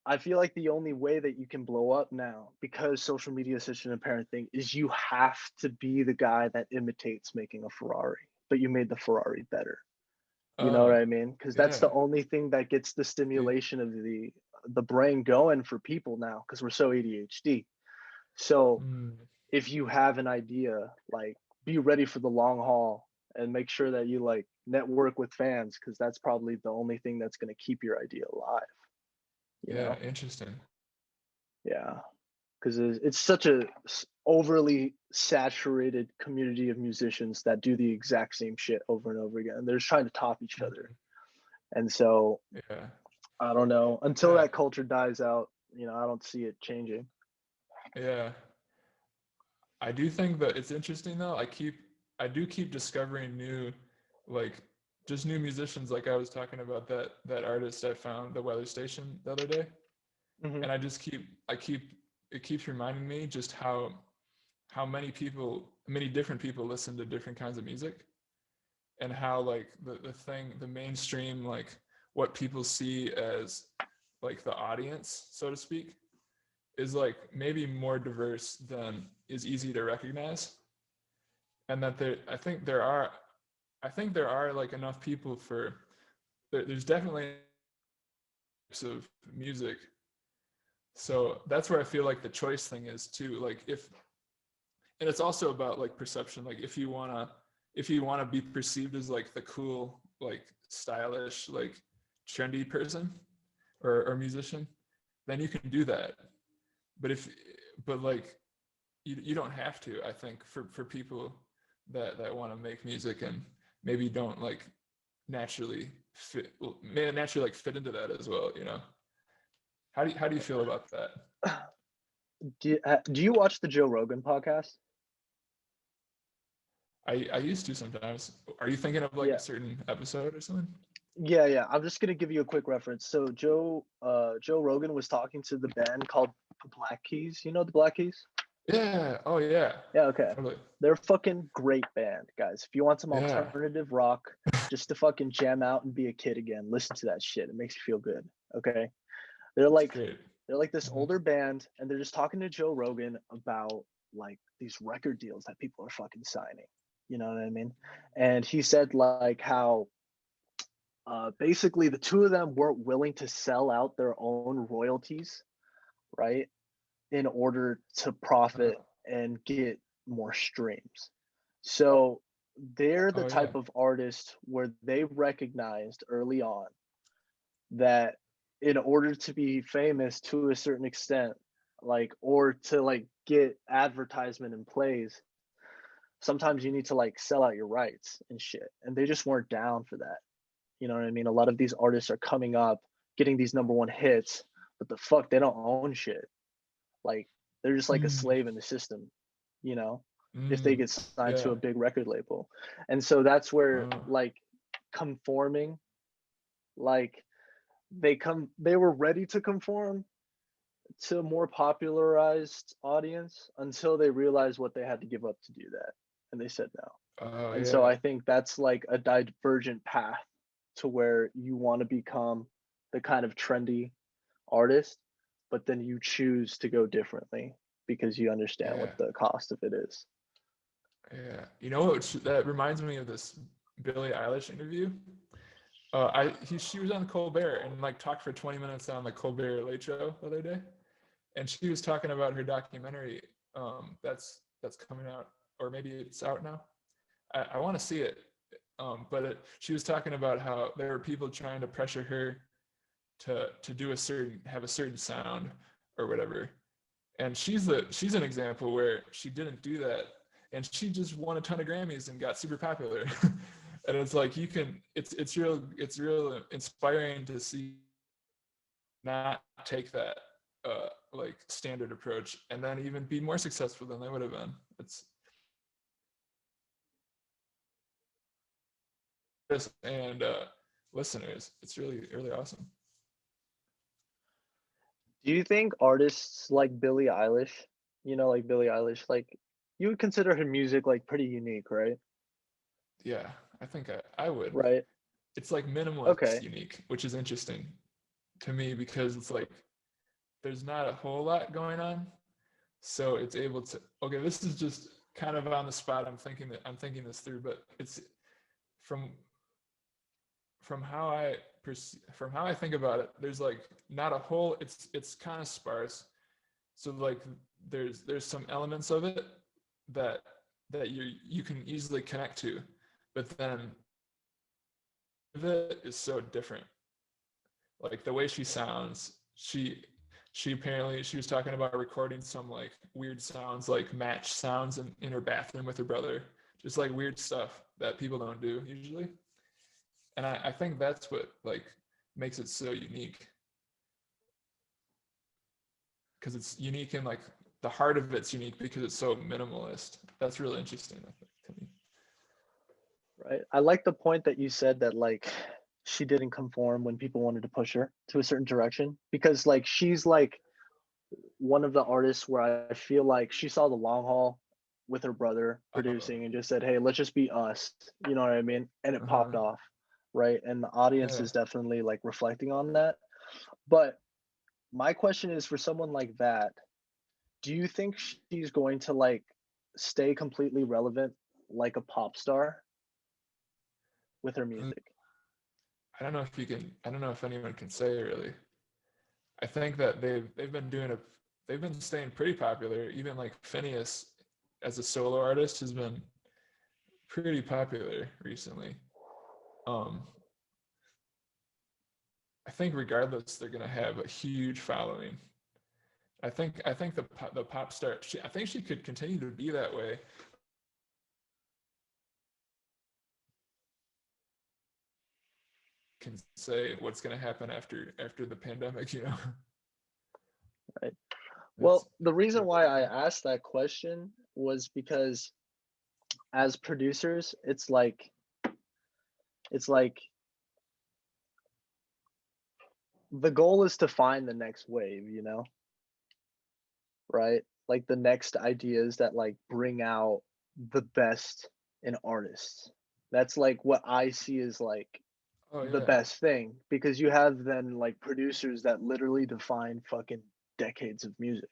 I feel like the only way that you can blow up now, because social media is such an apparent thing, is you have to be the guy that imitates making a Ferrari, but you made the Ferrari better. You know what Uh, I mean? Because that's yeah. the only thing that gets the See. stimulation of the brain going for people now, because we're so ADHD. So Mm, if you have an idea, like be ready for the long haul and make sure that you like network with fans, because that's probably the only thing that's going to keep your idea alive, you yeah, know? interesting. Yeah. Because it's such a overly saturated community of musicians that do the exact same shit over and over again. They're just trying to top each other. Mhm. And so Yeah. I don't know. Until Yeah. that culture dies out, I don't see it changing. Yeah. I do think that it's interesting though. I do keep discovering new like just new musicians like I was talking about that artist I found the weather station the other day. Hmm. And I keep it keeps reminding me just how many different people listen to different kinds of music, and how like the mainstream like what people see as like the audience, so to speak, is like maybe more diverse than is easy to recognize. And that I think there are like enough people there's definitely types of music. So that's where I feel like the choice thing is too. Like and it's also about like perception. Like if you wanna be perceived as like the cool, like stylish, like trendy person or musician, then you can do that. But like you don't have to, I think, for people that want to make music and maybe don't like naturally fit into that as well, you know. How do you feel about that? Do you watch the Joe Rogan podcast? I used to sometimes. Are you thinking of like Yeah. a certain episode or something? Yeah. I'm just gonna give you a quick reference. So Joe Rogan was talking to the band called the Black Keys. You know the Black Keys? Yeah. Oh yeah. Yeah, okay. Totally. They're a fucking great band, guys. If you want some Yeah. alternative rock, just to fucking jam out and be a kid again, listen to that shit. It makes you feel good. Okay. They're like Great. they're like this Mhm. older band, and they're just talking to Joe Rogan about like these record deals that people are fucking signing. You know what I mean? And he said like how basically the two of them weren't willing to sell out their own royalties, right? In order to profit and get more streams. So they're the Oh yeah. type of artist where they recognized early on that in order to be famous to a certain extent, like, or to like get advertisement and plays, sometimes you need to like sell out your rights and shit. And they just weren't down for that. You know what I mean? A lot of these artists are coming up, getting these number one hits, but the fuck, they don't own shit. Like, they're just like a slave in the system, you know, if they get signed to Yeah. a big record label. And so that's where like conforming, like they were ready to conform to a more popularized audience until they realized what they had to give up to do that. And they said no. Oh And so yeah. I think that's like a divergent path to where you want to become the kind of trendy artist, but then you choose to go differently because you understand what Yeah. the cost of it is. Yeah. You know what? That reminds me of this Billie Eilish interview. She was on Colbert and like talked for 20 minutes on the Colbert Late Show the other day, and she was talking about her documentary that's coming out, or maybe it's out now. I want to see it, but she was talking about how there were people trying to pressure her to have a certain sound or whatever, and she's an example where she didn't do that, and she just won a ton of Grammys and got super popular. And it's like it's real inspiring to see not take that like standard approach and then even be more successful than they would have been. It's and listeners, it's really awesome. Do you think artists like Billie Eilish, like Billie Eilish, like you would consider her music like pretty unique, right? Yeah, I think I would. Right. It's like minimalist Okay. unique, which is interesting to me because it's like there's not a whole lot going on, so it's able to. Okay, this is just kind of on the spot. I'm thinking this through, but it's from how I think about it. There's like not a whole. It's kind of sparse. So like there's some elements of it that you can easily connect to, but then it is so different. Like the way she sounds, she apparently she was talking about recording some like weird sounds, like match sounds in her bathroom with her brother, just like weird stuff that people don't do usually. And I think that's what like makes it so unique, because it's unique in like the heart of it's unique because it's so minimalist. That's really interesting, I think, to me. Right. I like the point that you said that like she didn't conform when people wanted to push her to a certain direction, because like she's like one of the artists where I feel like she saw the long haul with her brother producing and just said, "Hey, let's just be us." You know what I mean? And it popped off, right? And the audience Yeah. is definitely like reflecting on that. But my question is, for someone like that, do you think she's going to like stay completely relevant like a pop star with her Mm, music? I don't know if you can. I don't know if anyone can say really. I think that they've been staying pretty popular. Even like Phineas, as a solo artist, has been pretty popular recently. Um, I think regardless, they're gonna have a huge following. I think the pop star. I think she could continue to be that way. Can say what's gonna happen after the pandemic. You know, Right. that's Well, the reason why I asked that question was because as producers, it's like the goal is to find the next wave, right? Like the next ideas that like bring out the best in artists. That's like what I see as like oh the yeah. best thing, because you have then like producers that literally define fucking decades of music,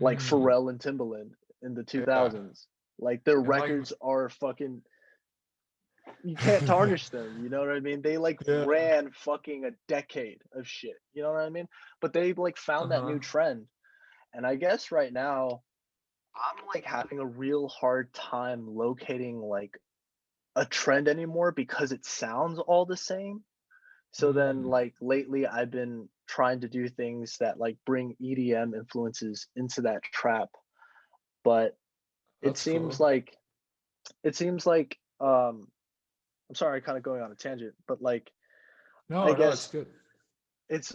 like Mm, Pharrell and Timbaland in the yeah, 2000s. Like their and like records are fucking, you can't tarnish them, you know what I mean? They like yeah, ran fucking a decade of shit, you know what I mean? But they like found that uh-huh. new trend. And I guess right now I'm like having a real hard time locating like a trend anymore because it sounds all the same. So then Mm, like lately I've been trying to do things that like bring EDM influences into that trap. But it that's seems cool. like it seems like I'm sorry, kind of going on a tangent, but like I No, no, it's guess good. it's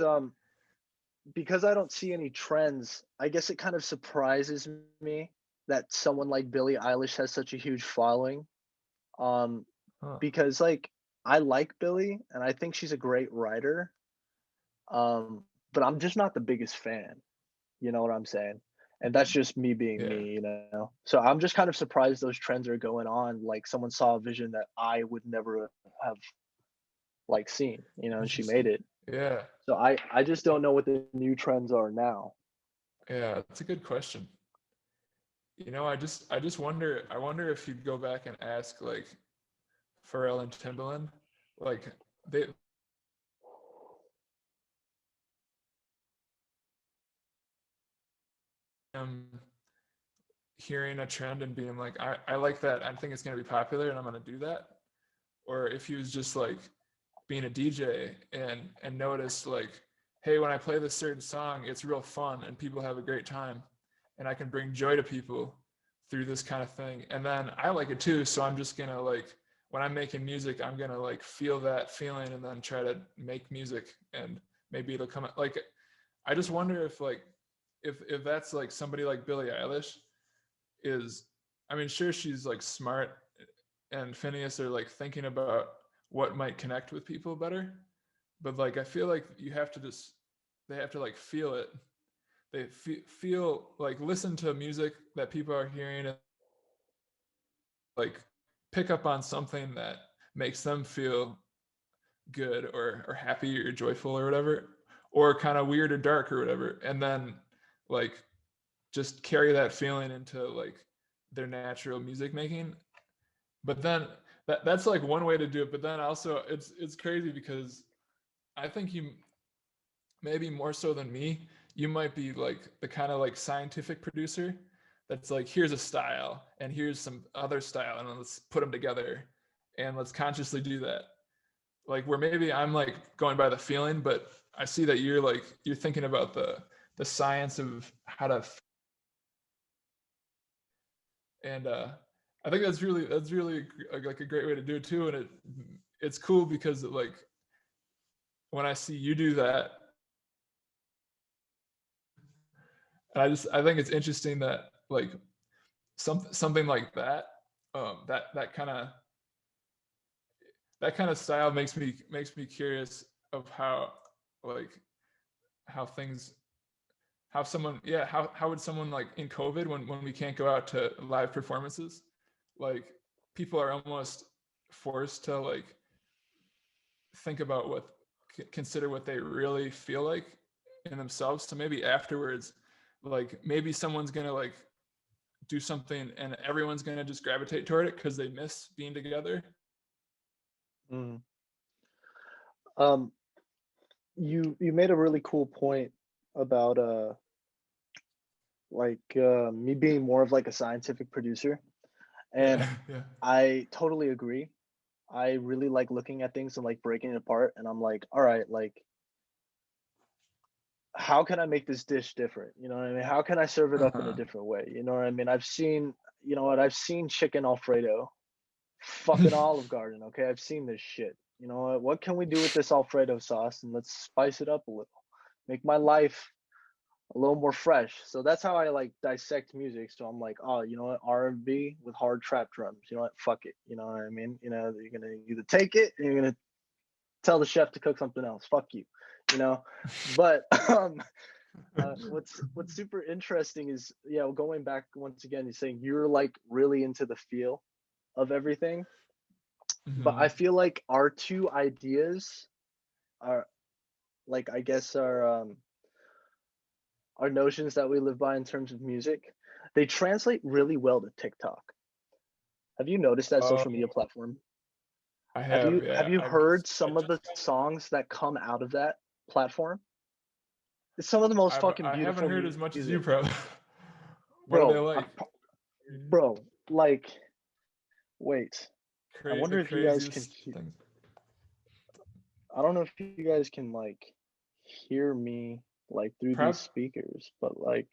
because I don't see any trends, I guess it kind of surprises me that someone like Billie Eilish has such a huge following. Um, Huh. because like I like Billie and I think she's a great writer. But I'm just not the biggest fan. You know what I'm saying? And that's just me being Yeah. me. So I'm just kind of surprised those trends are going on. Like someone saw a vision that I would never have like seen, and she made Interesting. it. Yeah. So I just don't know what the new trends are now. Yeah, that's a good question. I just wonder if you'd go back and ask like Pharrell and Timbaland, like they hearing a trend and being like, I like that. I think it's gonna be popular and I'm gonna do that. Or if he was just like being a DJ and noticed like, hey, when I play this certain song, it's real fun and people have a great time and I can bring joy to people through this kind of thing. And then I like it too. So I'm just gonna like when I'm making music, I'm gonna like feel that feeling and then try to make music and maybe it'll come out like I just wonder if like if that's like somebody like Billie Eilish is I mean, sure she's like smart and Phineas are like thinking about what might connect with people better. But like I feel like you have to just they have to like feel it. They feel like listen to music that people are hearing and like pick up on something that makes them feel good or happy or joyful or whatever, or kind of weird or dark or whatever. And then like just carry that feeling into like their natural music making. But then that's like one way to do it. But then also it's crazy because I think you maybe more so than me, you might be like the kind of like scientific producer that's like here's a style and here's some other style and let's put them together and let's consciously do that. Like where maybe I'm like going by the feeling, but I see that you're thinking about the science of how to and I think that's really like a great way to do it too and it's cool because like when I see you do that and I think it's interesting that like something like that that kind of style makes me curious of how like how things how someone yeah how would someone like in COVID when we can't go out to live performances like people are almost forced to like think about what consider what they really feel like in themselves. So maybe afterwards, like maybe someone's gonna like do something and everyone's gonna just gravitate toward it because they miss being together. Mm. You made a really cool point about me being more of like a scientific producer, and Yeah. I totally agree. I really like looking at things and like breaking it apart, and I'm like, all right, like how can I make this dish different? You know what I mean? How can I serve it up in a different way? You know what I mean? I've seen chicken Alfredo, fucking Olive Garden. Okay, I've seen this shit. You know what can we do with this Alfredo sauce, and let's spice it up a little, make my life a little more fresh. So that's how I like dissect music. So I'm like, oh, you know what, R&B with hard trap drums. You know what, fuck it. You know what I mean? You know, you're gonna either take it and you're gonna tell the chef to cook something else. Fuck you. You know, but what's super interesting is, yeah, going back once again, you're saying you're like really into the feel of everything, but I feel like our two ideas are like, I guess our notions that we live by in terms of music, they translate really well to TikTok. Have you noticed that social media platform? I Have have, you yeah. have you I heard just some of the got- songs that come out of that platform? It's some of the most fucking I beautiful haven't heard as much as you, music. probably. What are they Bro, like? bro, like, wait. I The wonder if you guys can craziest things. I don't know if you guys can like hear me like through these Prob speakers, but like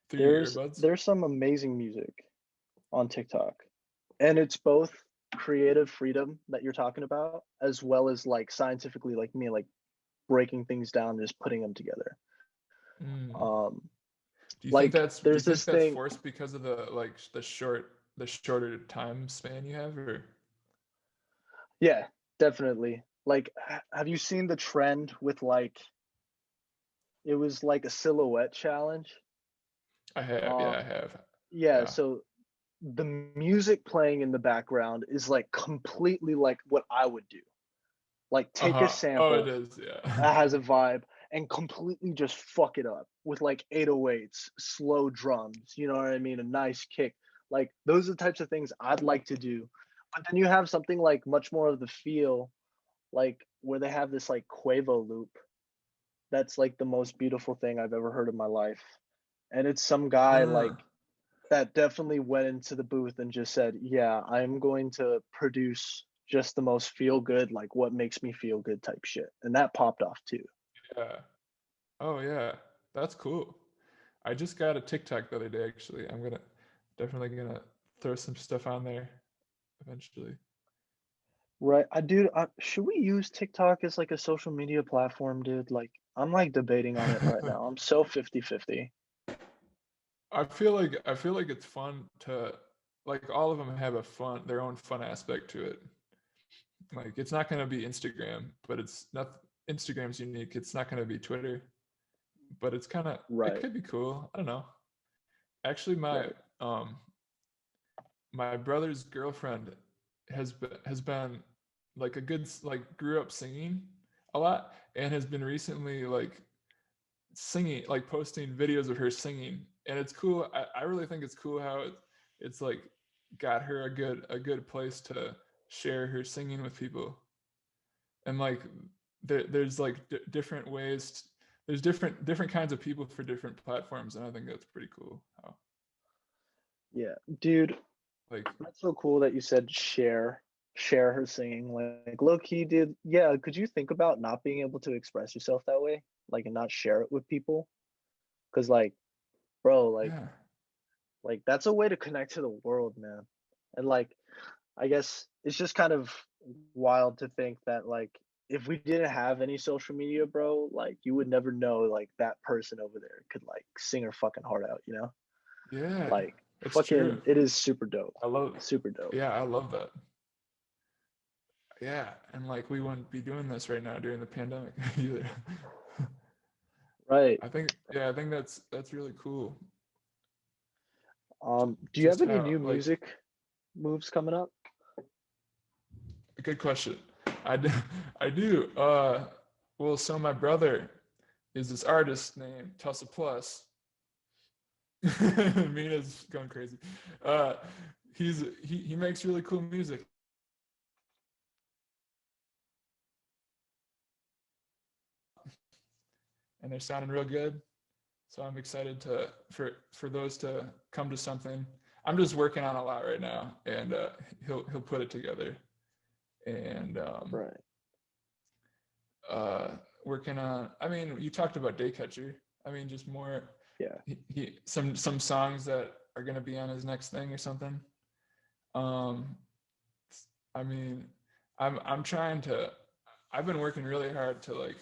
through your there's earbuds. there's some amazing music on TikTok. And it's both creative freedom that you're talking about, as well as like scientifically, like me, like breaking things down and just putting them together. Mm. Um, Do you there's think this that's thing. forced because of the shorter time span you have, or? Yeah, definitely. Like, have you seen the trend with like, it was like a silhouette challenge? I have, Uh, yeah, I have. yeah, Yeah. so the music playing in the background is like completely like what I would do. Like, take a Oh, it sample is, yeah. that has a vibe and completely just fuck it up with like 808s, slow drums, you know what I mean? A nice kick. Like, those are the types of things I'd like to do. But then you have something like much more of the feel, like where they have this like Quavo loop. That's like the most beautiful thing I've ever heard in my life. And it's some guy Uh, like that definitely went into the booth and just said, yeah, I'm going to produce just the most feel good, like what makes me feel good type shit. And that popped off too. yeah. Oh, yeah. That's cool. I just got a TikTok the other day, actually. I'm definitely gonna throw some stuff on there eventually. Right. Should we use TikTok as like a social media platform, dude? Like, I'm like debating on it right now. I'm so 50-50. I feel like it's fun to, like, all of them have their own fun aspect to it. Like, it's not gonna be Instagram, but it's not Instagram's unique. It's not gonna be Twitter, but it Right. could be cool. I don't know. Actually, Right. um my brother's girlfriend has been like grew up singing a lot and has been recently like singing, like posting videos of her singing, and it's cool. I really think it's cool how it's like got her a good place to share her singing with people, and like there's like different ways. There's different kinds of people for different platforms, and I think that's pretty cool. How Yeah. Dude, like that's so cool that you said share her singing. Like low key, dude. Yeah, could you think about not being able to express yourself that way? Like, and not share it with people? Cause like, bro, yeah. like that's a way to connect to the world, man. And like, I guess it's just kind of wild to think that like if we didn't have any social media, bro, like you would never know like that person over there could like sing her fucking heart out, you know? Yeah, Like it's true. fucking it is super dope. I love, Super dope. yeah, I love that. Yeah, and like we wouldn't be doing this right now during the pandemic either. Right. I think that's really cool. Do you have Just any how new like music moves coming up? a good question. I do, I do. Well, so my brother is this artist named Tussa Plus. Mina's going crazy. He makes really cool music. And they're sounding real good. So I'm excited for those to come to something. I'm just working on a lot right now, and he'll put it together. And working on. I mean, you talked about Daycatcher. I mean, just more. Yeah. Some songs that are gonna be on his next thing or something. I mean, I'm trying to. I've been working really hard to like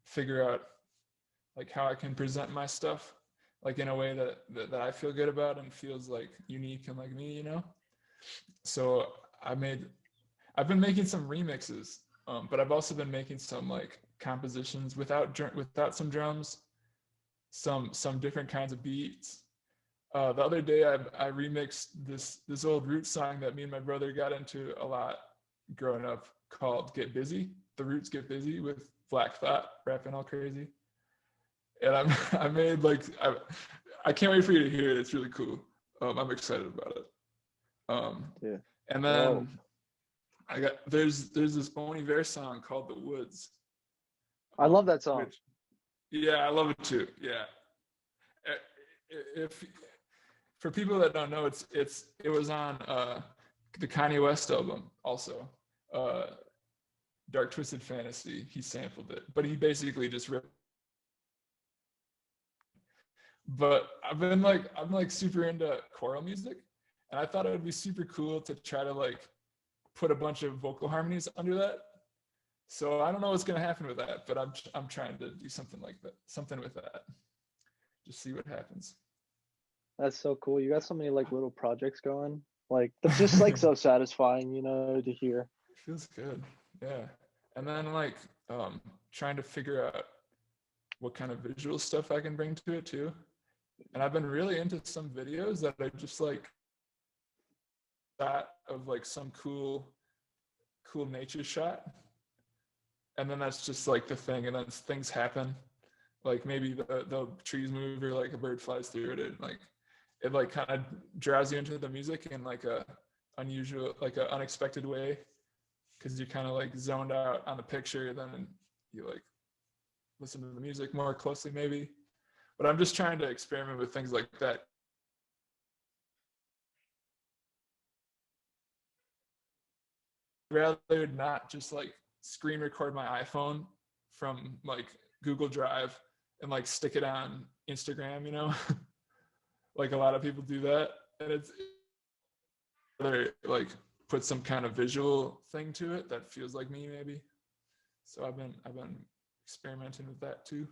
figure out like how I can present my stuff like in a way that I feel good about and feels like unique and like me, you know? So I've been making some remixes, but I've also been making some like compositions without some drums, some different kinds of beats. The other day I remixed this old Roots song that me and my brother got into a lot growing up called Get Busy. The Roots Get Busy with Black Thought rapping all crazy. And I made like I can't wait for you to hear it. It's really cool. I'm excited about it. Yeah. And then there's this Bon Iver song called The Woods. I love that song. Yeah, I love it too. Yeah. If for people that don't know, it was on the Kanye West album also. Dark Twisted Fantasy. He sampled it, but he basically just ripped. But I'm like super into choral music, and I thought it would be super cool to try to like put a bunch of vocal harmonies under that. So I don't know what's gonna happen with that, but I'm trying to do something like that, something with that. Just see what happens. That's so cool. You got so many like little projects going. Like that's just like so satisfying, you know, to hear. Feels good. Yeah. And then like trying to figure out what kind of visual stuff I can bring to it too. And I've been really into some videos that are just like that of like some cool nature shot. And then that's just like the thing, and then things happen. Like maybe the trees move or like a bird flies through it, and like it like kind of draws you into the music in like a unusual, like an unexpected way, because you're kind of like zoned out on the picture, then you like listen to the music more closely maybe. But I'm just trying to experiment with things like that. Rather not just like screen record my iPhone from like Google Drive and like stick it on Instagram, you know? Like a lot of people do that. And it's rather like put some kind of visual thing to it that feels like me maybe. So I've been experimenting with that too.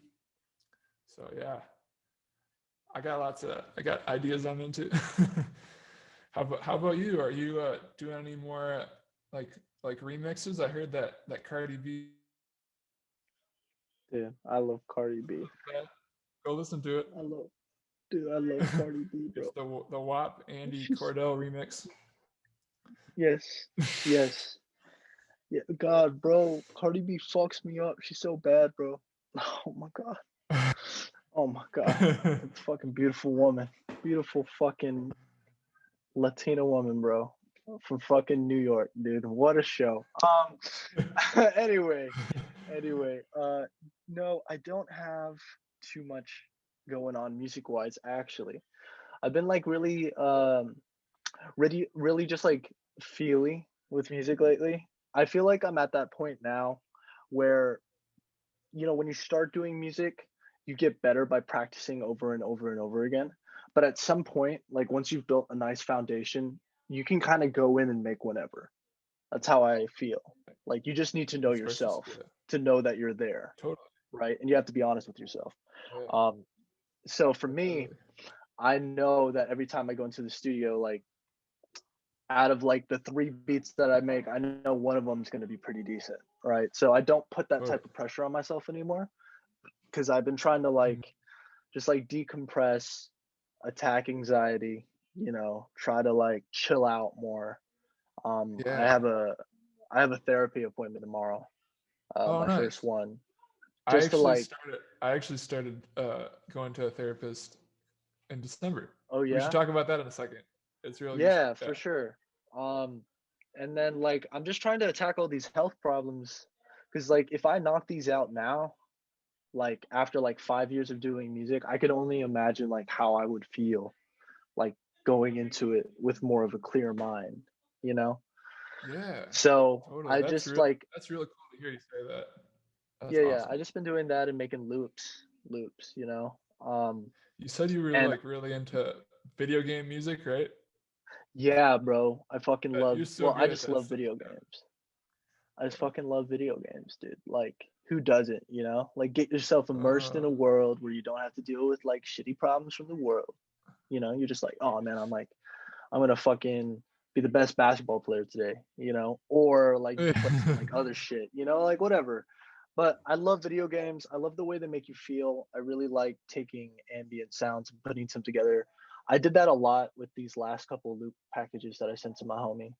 So yeah. I got ideas I'm into. How about you? Are you doing any more like remixes? I heard that Cardi B. Yeah, I love Cardi B. Go listen to it. I love Cardi B, bro. It's the WAP Andy Cordell remix. Yes. Yeah, God, bro, Cardi B fucks me up. She's so bad, bro. Oh my God. Oh my God. It's a fucking beautiful woman. Beautiful fucking Latina woman, bro. From fucking New York, dude. What a show. Anyway, no, I don't have too much going on music wise actually. I've been like really really just like feely with music lately. I feel like I'm at that point now where, you know, when you start doing music, you get better by practicing over and over and over again. But at some point, like once you've built a nice foundation, you can kind of go in and make whatever. That's how I feel. Like you just need to know yourself to know that you're there. Totally. Right. And you have to be honest with yourself. Yeah. So for me, I know that every time I go into the studio, like out of like the 3 beats that I make, I know one of them is going to be pretty decent. Right. So I don't put that type of pressure on myself anymore, because I've been trying to like just like decompress, attack anxiety, you know, try to like chill out more. I have a therapy appointment tomorrow. My nice. first one. just to like, I actually started going to a therapist in December. oh We should yeah, talk about that in a second. It's really yeah, yeah. for sure. And then like I'm just trying to tackle these health problems because like if I knock these out now, like after like 5 years of doing music, I could only imagine like how I would feel like going into it with more of a clear mind, you know? Yeah, So totally. I just like, That's really cool to hear you say that. That's yeah, awesome. I just been doing that and making loops, you know? You said you were And like really into video game music, right? yeah, bro, I fucking You're love, so well, I good at just that love stuff. video games. I just fucking love video games, dude. Like, who doesn't, you know? Like, get yourself immersed in a world where you don't have to deal with like shitty problems from the world. You know, you're just like, oh man, I'm gonna fucking be the best basketball player today, you know, or like Yeah. play some like other shit, you know, like whatever. But I love video games. I love the way they make you feel. I really like taking ambient sounds and putting them together. I did that a lot with these last couple loop packages that I sent to my homie,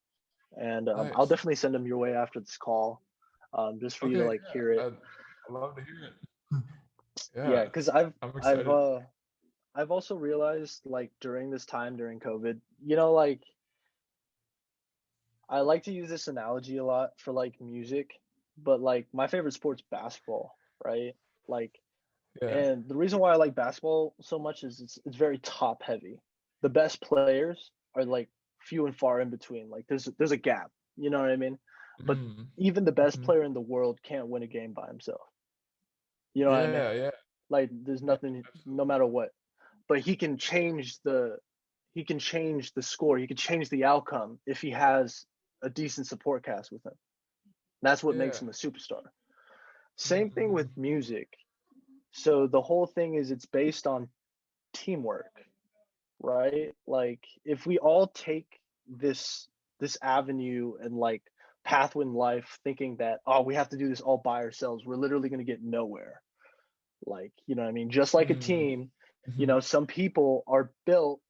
and I'll Nice. definitely send them your way after this call, just for you to Okay, like hear yeah, it. I love to hear it. Yeah, Yeah, because I've I'm I've excited. uh I've also realized like during this time during COVID, you know, like I like to use this analogy a lot for like music, but like my favorite sport's basketball, right? Like, Yeah. and the reason why I like basketball so much is it's very top heavy. The best players are like few and far in between. Like there's a gap, you know what I mean? But Mm. even the best Hmm. player in the world can't win a game by himself. You know what I mean? Yeah, yeah, Like there's yeah, nothing, no absolutely. matter what. But he can change the score. He can change the outcome if he has a decent support cast with him. That's what makes Yeah. him a superstar. Same thing Mm-hmm. with music. So the whole thing is it's based on teamwork, right? Like if we all take this avenue and like pathway in life thinking that oh we have to do this all by ourselves, we're literally going to get nowhere. Like, you know what I mean? Just like a Mm. team, you Hmm. know, some people are built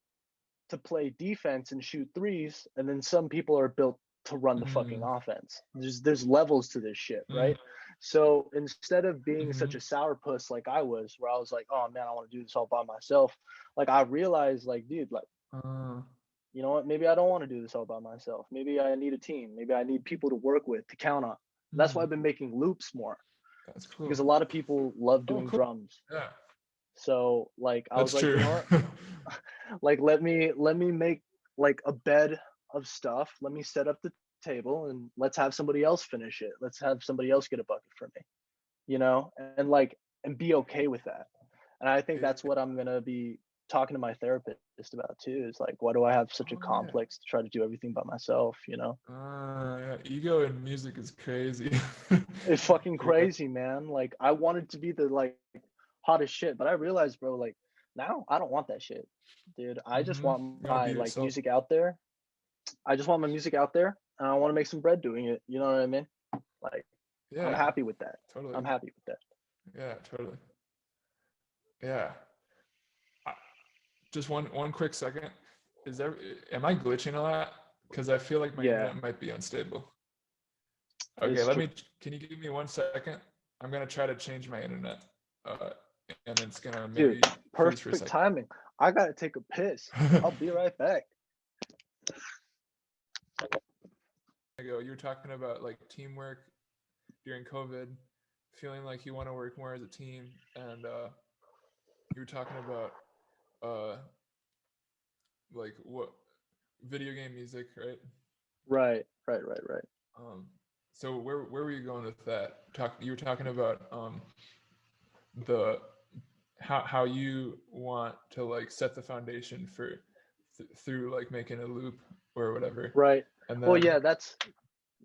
to play defense and shoot threes, and then some people are built to run the fucking Mm. offense. There's levels to this shit, Mm. right? So instead of being Hmm. such a sourpuss like I was, where I was like, oh man, I want to do this all by myself, like I realized, like, dude, like, Uh, you know what? Maybe I don't want to do this all by myself. Maybe I need a team. Maybe I need people to work with to count on. And that's why mm. I've been making loops more That's because cool. a lot of people love Oh, doing cool. drums. Yeah, So like I was that's like, you true. know what? Like let me make like a bed of stuff. Let me set up the table and let's have somebody else finish it. Let's have somebody else get a bucket for me, you know, and like and be okay with that. And I think Yeah. that's what I'm gonna be talking to my therapist about too. Is like, why do I have such a Oh yeah. complex to try to do everything by myself? You know, Yeah. Ego in music is crazy. it's fucking Yeah. crazy, man. Like I wanted to be the like hottest shit, but I realized, bro, like now I don't want that shit, dude. I just Mm-hmm. want You want to my be like yourself. music out there. I just want my music out there and I want to make some bread doing it. You know what I mean? Like, I'm Yeah. happy with that. Totally. I'm happy with that. Yeah. Totally. Yeah. I- Just one quick second. Am I glitching a lot? Because I feel like my Yeah, internet might be unstable. Okay, it's true. can you give me 1 second? I'm gonna try to change my internet. Uh, and it's gonna Dude, maybe freeze for a perfect timing. I got to take a piss. second. I'll be right back. Ago, you were talking about like teamwork during COVID, feeling like you want to work more as a team, and you were talking about uh, like what video game music, right? Right, right, right, right. Um, so where were you going with that? You were talking about the how you want to like set the foundation for through like making a loop or whatever, Right. and Well, then yeah,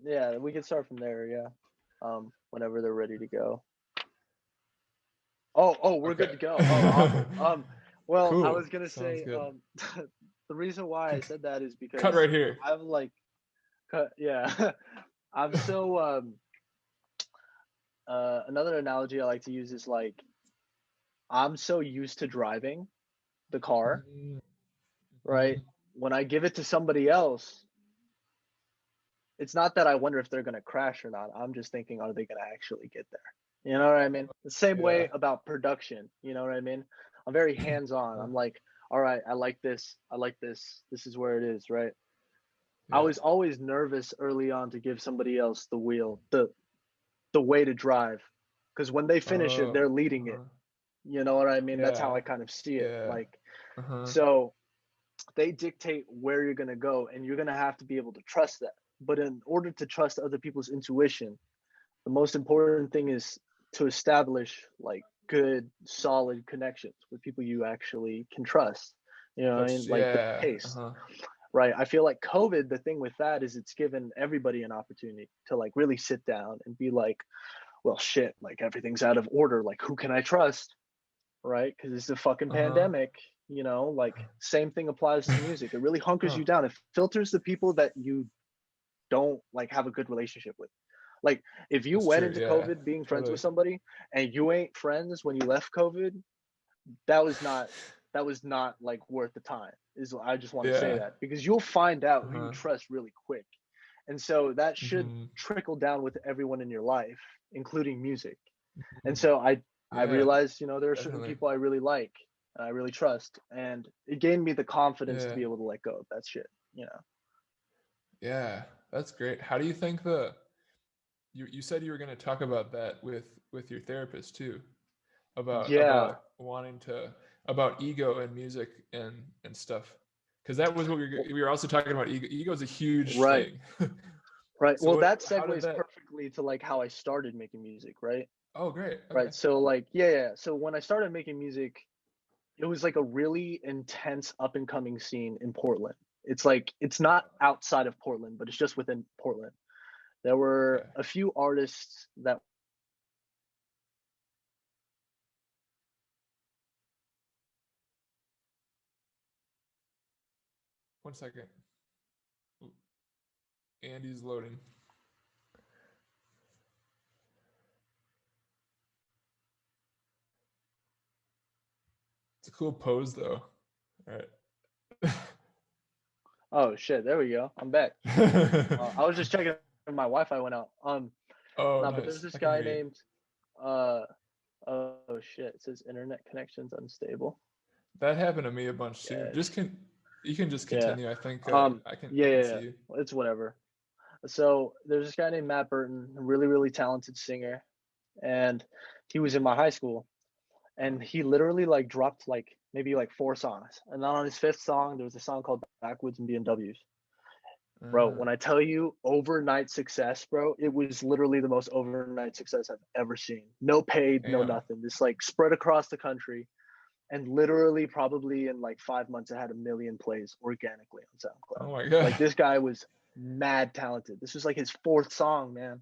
yeah, we can start from there. Yeah. Whenever they're ready to go. Oh, we're good okay, to go. Oh, awesome. Well, I cool, was gonna sounds say, good. the reason why I said that is Cut because right here. I've like, yeah, I'm so another analogy I like to use is like I'm so used to driving the car, Mm-hmm. right? When I give it to somebody else, it's not that I wonder if they're gonna crash or not. I'm just thinking, are they gonna actually get there? You know what I mean? The same Yeah. way about production. You know what I mean? I'm very hands-on. I'm like, all right, I like this. I like this. This is where it is, right? I Yeah. was always nervous early on to give somebody else the wheel, the way to drive, because when they finish it, Oh, they're leading it. You know what I mean? That's how I yeah. kind of see it. Yeah. Like, Uh-huh. so they dictate where you're gonna go, and you're gonna have to be able to trust that. But in order to trust other people's intuition, the most important thing is to establish like good, solid connections with people you actually can trust. You know what I That's mean? Like the yeah. taste. Uh-huh. Right. I feel like COVID, the thing with that is it's given everybody an opportunity to like really sit down and be like, well, shit, like everything's out of order. Like, who can I trust? Right. Because it's a fucking Uh-huh. pandemic, you know, like same thing applies to music. It really hunkers Huh. you down. It filters the people that you don't like have a good relationship with. Like, if you That's went true. into Yeah. COVID being friends Totally. with somebody and you ain't friends when you left COVID, that was not like worth the time. Is I just want to say Yeah. that because you'll find out who you Uh-huh. trust really quick. And so that should Mm-hmm. trickle down with everyone in your life, including music. And Mm-hmm. so I Yeah, realized, you know, there are certain definitely. people I really like and I really trust. And it gave me the confidence to Yeah. be able to let go of that shit, you know. Yeah. That's great. How do you think you said you were going to talk about that with your therapist too, Yeah, about wanting to about ego and music and stuff. Because that was what well, we were also talking about. Ego is a huge right, thing. right. So Well, what? that How did segues that? perfectly to like how I started making music, right? Oh, great. Okay. Right. So like, yeah. So when I started making music, it was like a really intense up and coming scene in Portland. It's like it's not outside of Portland, but it's just within Portland. There Okay. were a few artists that One second. Ooh, Andy's loading. It's a cool pose though. All right. oh shit, there we go. I'm back. I was just checking if my Wi-Fi went out. Oh, No, but there's nice. this I can guy hear you. named uh oh shit, it says internet connections unstable. That happened to me a bunch too. Yeah, You can just yeah. continue. I think Yeah, I can yeah, see yeah. you. It's whatever. So there's this guy named Matt Burton, a really, really talented singer, and he was in my high school. And he literally like dropped like maybe like 4 songs, and then on his fifth song there was a song called Backwoods and BMWs. Bro, Uh, when I tell you overnight success, bro, it was literally the most overnight success I've ever seen. No paid, no damn. nothing, just like spread across the country, and literally probably in like 5 months it had 1 million plays organically on SoundCloud. Oh my god. Like, this guy was mad talented. This was like his fourth song, man.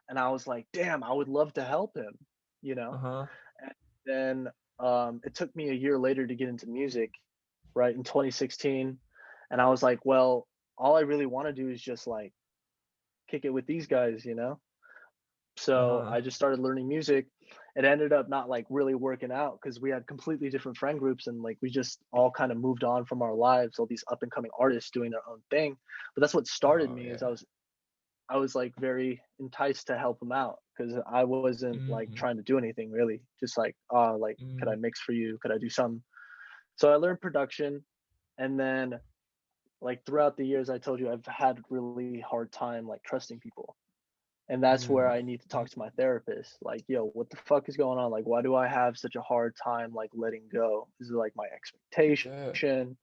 And I was like, damn, I would love to help him, you know. Uh-huh. And then it took me a year later to get into music, right, in 2016. And I was like, well, all I really want to do is just like kick it with these guys, you know? So Uh-huh. I just started learning music. It ended up not like really working out because we had completely different friend groups, and like we just all kind of moved on from our lives, all these up and coming artists doing their own thing. But that's what started Oh me, is yeah. I was like very enticed to help them out because I wasn't like Mm-hmm. trying to do anything really. Just like, like, could I Mm-hmm. mix for you? Could I do some? So I learned production, and then like throughout the years, I told you I've had really hard time like trusting people, and that's where I need to talk to my therapist. Like, yo, what the fuck is going on? Like, why do I have such a hard time like letting go? Is it like my Yeah. expectation?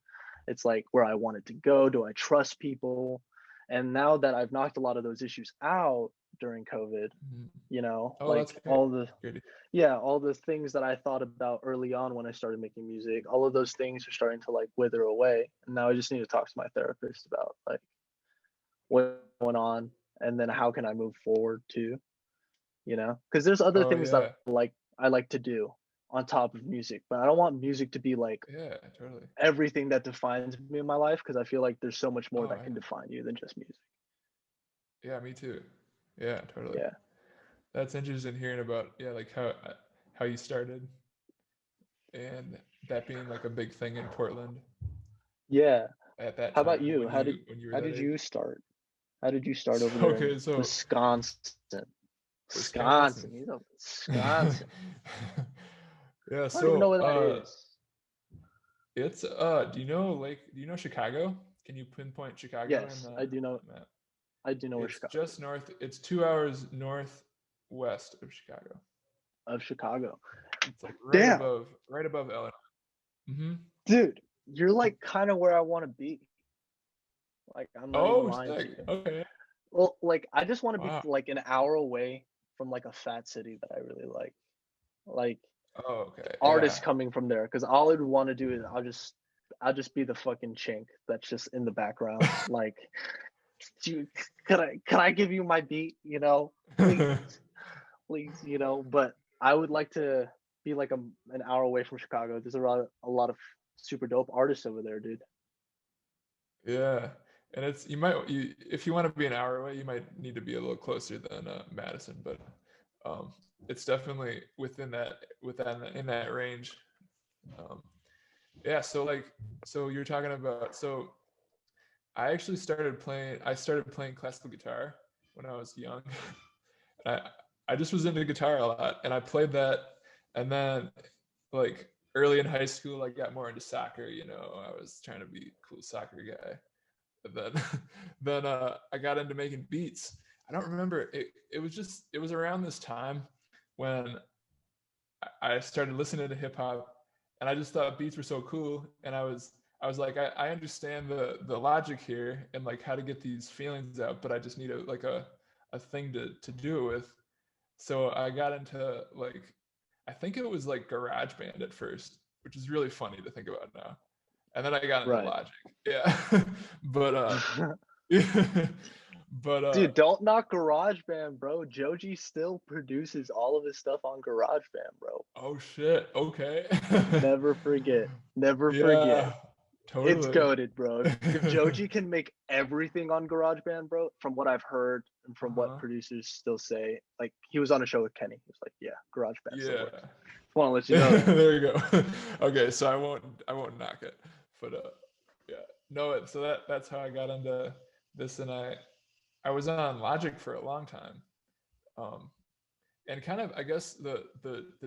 It's like where I want it to go. Do I trust people? And now that I've knocked a lot of those issues out during COVID, Mhm. you know, Oh, like that's great. all the, Good. yeah, all the things that I thought about early on when I started making music, all of those things are starting to like wither away. And now I just need to talk to my therapist about like what's going on, and then how can I move forward too, you know? Because there's other Oh things that yeah. I like to do on top of music, but I don't want music to be like Yeah, totally. everything that defines me in my life, because I feel like there's so much more Oh that yeah. can define you than just music. Yeah, me too. Yeah, totally. Yeah. That's interesting hearing about like how you started and that being like a big thing in Portland Yeah. at that How about time you? when you were How that did age. you start? How did you start over there in Okay, so Wisconsin? Wisconsin. He's up Wisconsin. Yeah, I don't even know where that is. It's do you know Chicago? Can you pinpoint Chicago Yes, in the I do know. map? I do know where It's Chicago just north. It's 2 hours northwest of Chicago. of Chicago. It's like Damn, right above Illinois. Mm-hmm. dude, you're like kind of where I want to be. Like, I'm not even Oh, lying to sick. you. Okay. Well, like, I just want to be Wow. like an hour away from like a fat city that I really like. Like, Oh, okay. artists Yeah. coming from there, because all I'd want to do is I'll just be the fucking chink that's just in the background. Like, could I give you my beat? You know, please, you know. But I would like to be like an hour away from Chicago. There's a lot of super dope artists over there, dude. Yeah. And it's if you want to be an hour away, you might need to be a little closer than Madison, but it's definitely within in that range. Yeah, so you're talking about, so I started playing classical guitar when I was young. And I just was into guitar a lot, and I played that, and then like early in high school I got more into soccer, I was trying to be a cool soccer guy. And then then I got into making beats. I don't remember, it was around this time when I started listening to hip hop, and I just thought beats were so cool, and I was like, I understand the logic here and like how to get these feelings out, but I just need a thing to do it with. So I got into like, I think it was like GarageBand at first, which is really funny to think about now. And then I got into Right. Logic. Yeah. But Dude, don't knock GarageBand, bro. Joji still produces all of his stuff on GarageBand, bro. oh shit. Okay. Never forget. Never forget. Yeah, It's totally. goated, bro. If Joji can make everything on GarageBand, bro, from what I've heard and from what Uh-huh. producers still say, like he was on a show with Kenny. He was like, yeah, GarageBand still works. Yeah. Just want to let you know that. There you go. Okay, so I won't knock it. But yeah. No, so that's how I got into this, and I was on Logic for a long time. And kind of, I guess the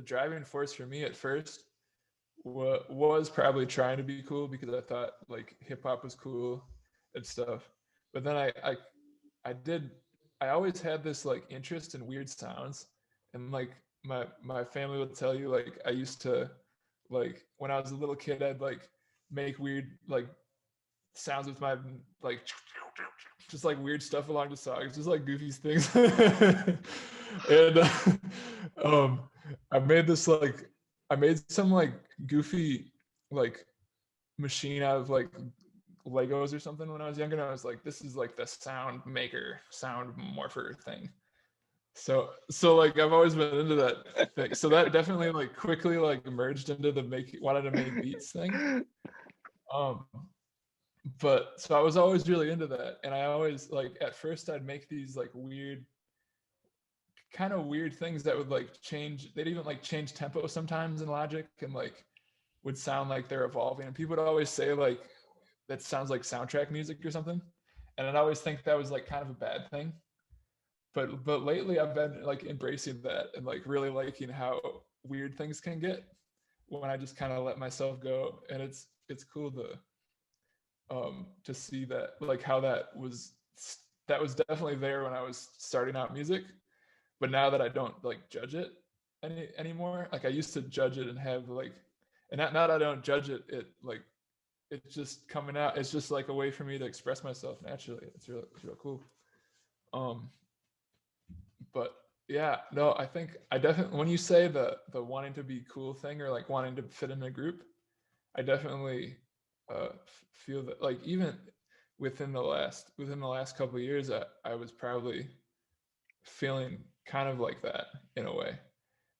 driving force for me at first was probably trying to be cool, because I thought like hip hop was cool and stuff. But then I always had this like interest in weird sounds, and like my family would tell you, like I used to, like when I was a little kid, I'd like make weird like sounds with my like just like weird stuff along the songs, just like goofy things. And I made this like I made some like goofy like machine out of like Legos or something when I was younger, and I was like, this is like the sound morpher thing. So like I've always been into that thing. So that definitely like quickly like merged into the wanted to make beats thing. But so I was always really into that, and I always like, at first I'd make these like kind of weird things that would like change. They'd even like change tempo sometimes in Logic, and like would sound like they're evolving. And people would always say like that sounds like soundtrack music or something, and I'd always think that was like kind of a bad thing. But lately I've been like embracing that and like really liking how weird things can get when I just kind of let myself go, and it's cool to see that, like how that was definitely there when I was starting out music, but now that I don't like judge it anymore. Like I used to judge it and have like, and now that I don't judge it, like it's just coming out. It's just like a way for me to express myself naturally. It's real cool. But yeah, no, I think I definitely, when you say the wanting to be cool thing, or like wanting to fit in a group, I definitely feel that, like even within the last couple of years, I was probably feeling kind of like that in a way.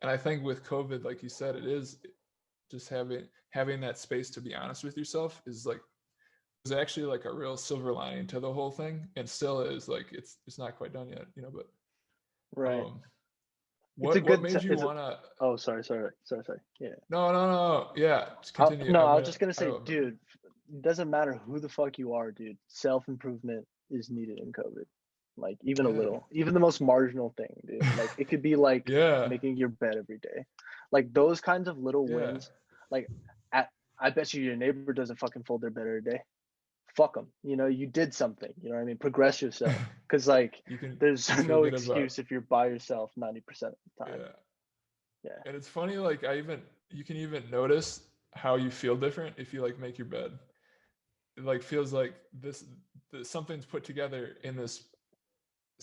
And I think with COVID, like you said, it is just having that space to be honest with yourself is like, is actually like a real silver lining to the whole thing, and still is. Like it's not quite done yet, but Right. It's a what good. made you wanna? Oh, sorry. Yeah. No. Yeah, just continue. No, I was just gonna I say, dude, it doesn't matter who the fuck you are, dude. Self improvement is needed in COVID. Like even a Yeah. little, even the most marginal thing, dude. Like it could be like Yeah. making your bed every day. Like those kinds of little Yeah. wins. Like I bet you your neighbor doesn't fucking fold their bed every day. Fuck them. You know, you did something. You know what I mean? Progress yourself. Because like You can there's feel no good about. excuse if you're by yourself 90% of the time. Yeah. Yeah. And it's funny, like you can even notice how you feel different if you like make your bed. It like feels like something's put together in this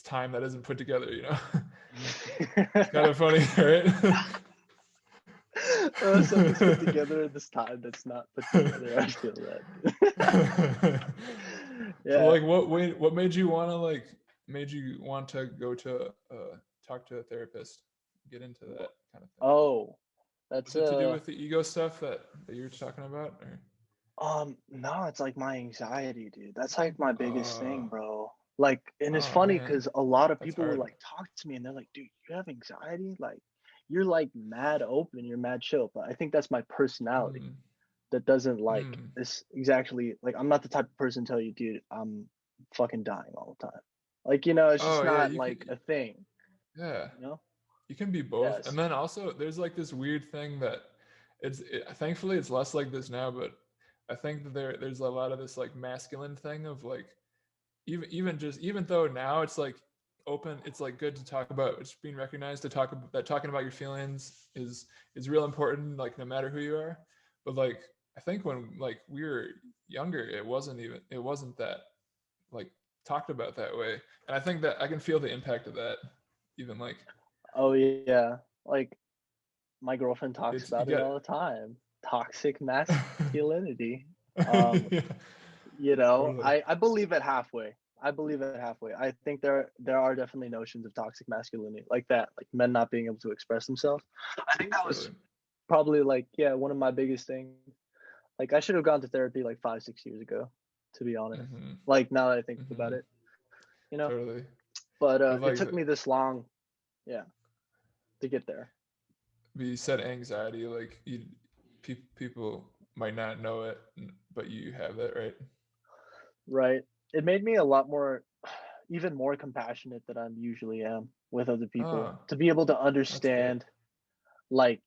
time that isn't put together, you know? It's kind of funny, right? Something's put together at this time that's not put together. I feel that. So Yeah. like what made you want to go to talk to a therapist, get into that kind of thing? Oh, that's Was it to do with the ego stuff that you were talking about, or? No, it's like my anxiety, dude. That's like my biggest thing, Oh, bro. Like, and it's oh funny man, because a lot of that's people will hard. like talk to me and they're like, dude, you have anxiety? Like, you're like mad open, you're mad chill. But I think that's my personality Mm, that doesn't like mm. this exactly. Like, I'm not the type of person to tell you, dude, I'm fucking dying all the time. Like, you know, it's just Oh yeah, not you like can. a thing, Yeah, you know? you can be both. Yes. And then also there's like this weird thing that thankfully it's less like this now, but I think that there's a lot of this like masculine thing of like even though now it's like open, it's like good to talk about, it's being recognized to talk about that, talking about your feelings is real important, like no matter who you are. But like I think when like we were younger, it wasn't that like talked about that way. And I think that I can feel the impact of that even like Oh, yeah. Like, my girlfriend talks it's you about it get all the time. Toxic masculinity. Um, yeah, you know, totally. I believe it halfway. I believe it halfway. I think there are definitely notions of toxic masculinity like that, like men not being able to express themselves. I think that was Totally. probably like, yeah, one of my biggest things. Like I should have gone to therapy like 5, 6 years ago, to be honest. Mm-hmm. Like now that I think about Mm-hmm. it, you know. Totally. But But it like took me this long, yeah, to get there. you said anxiety, like people might not know it, but you have it, right? Right. It made me a lot more, even more compassionate than I usually am with other people. Oh, To be able to that's great. understand, like,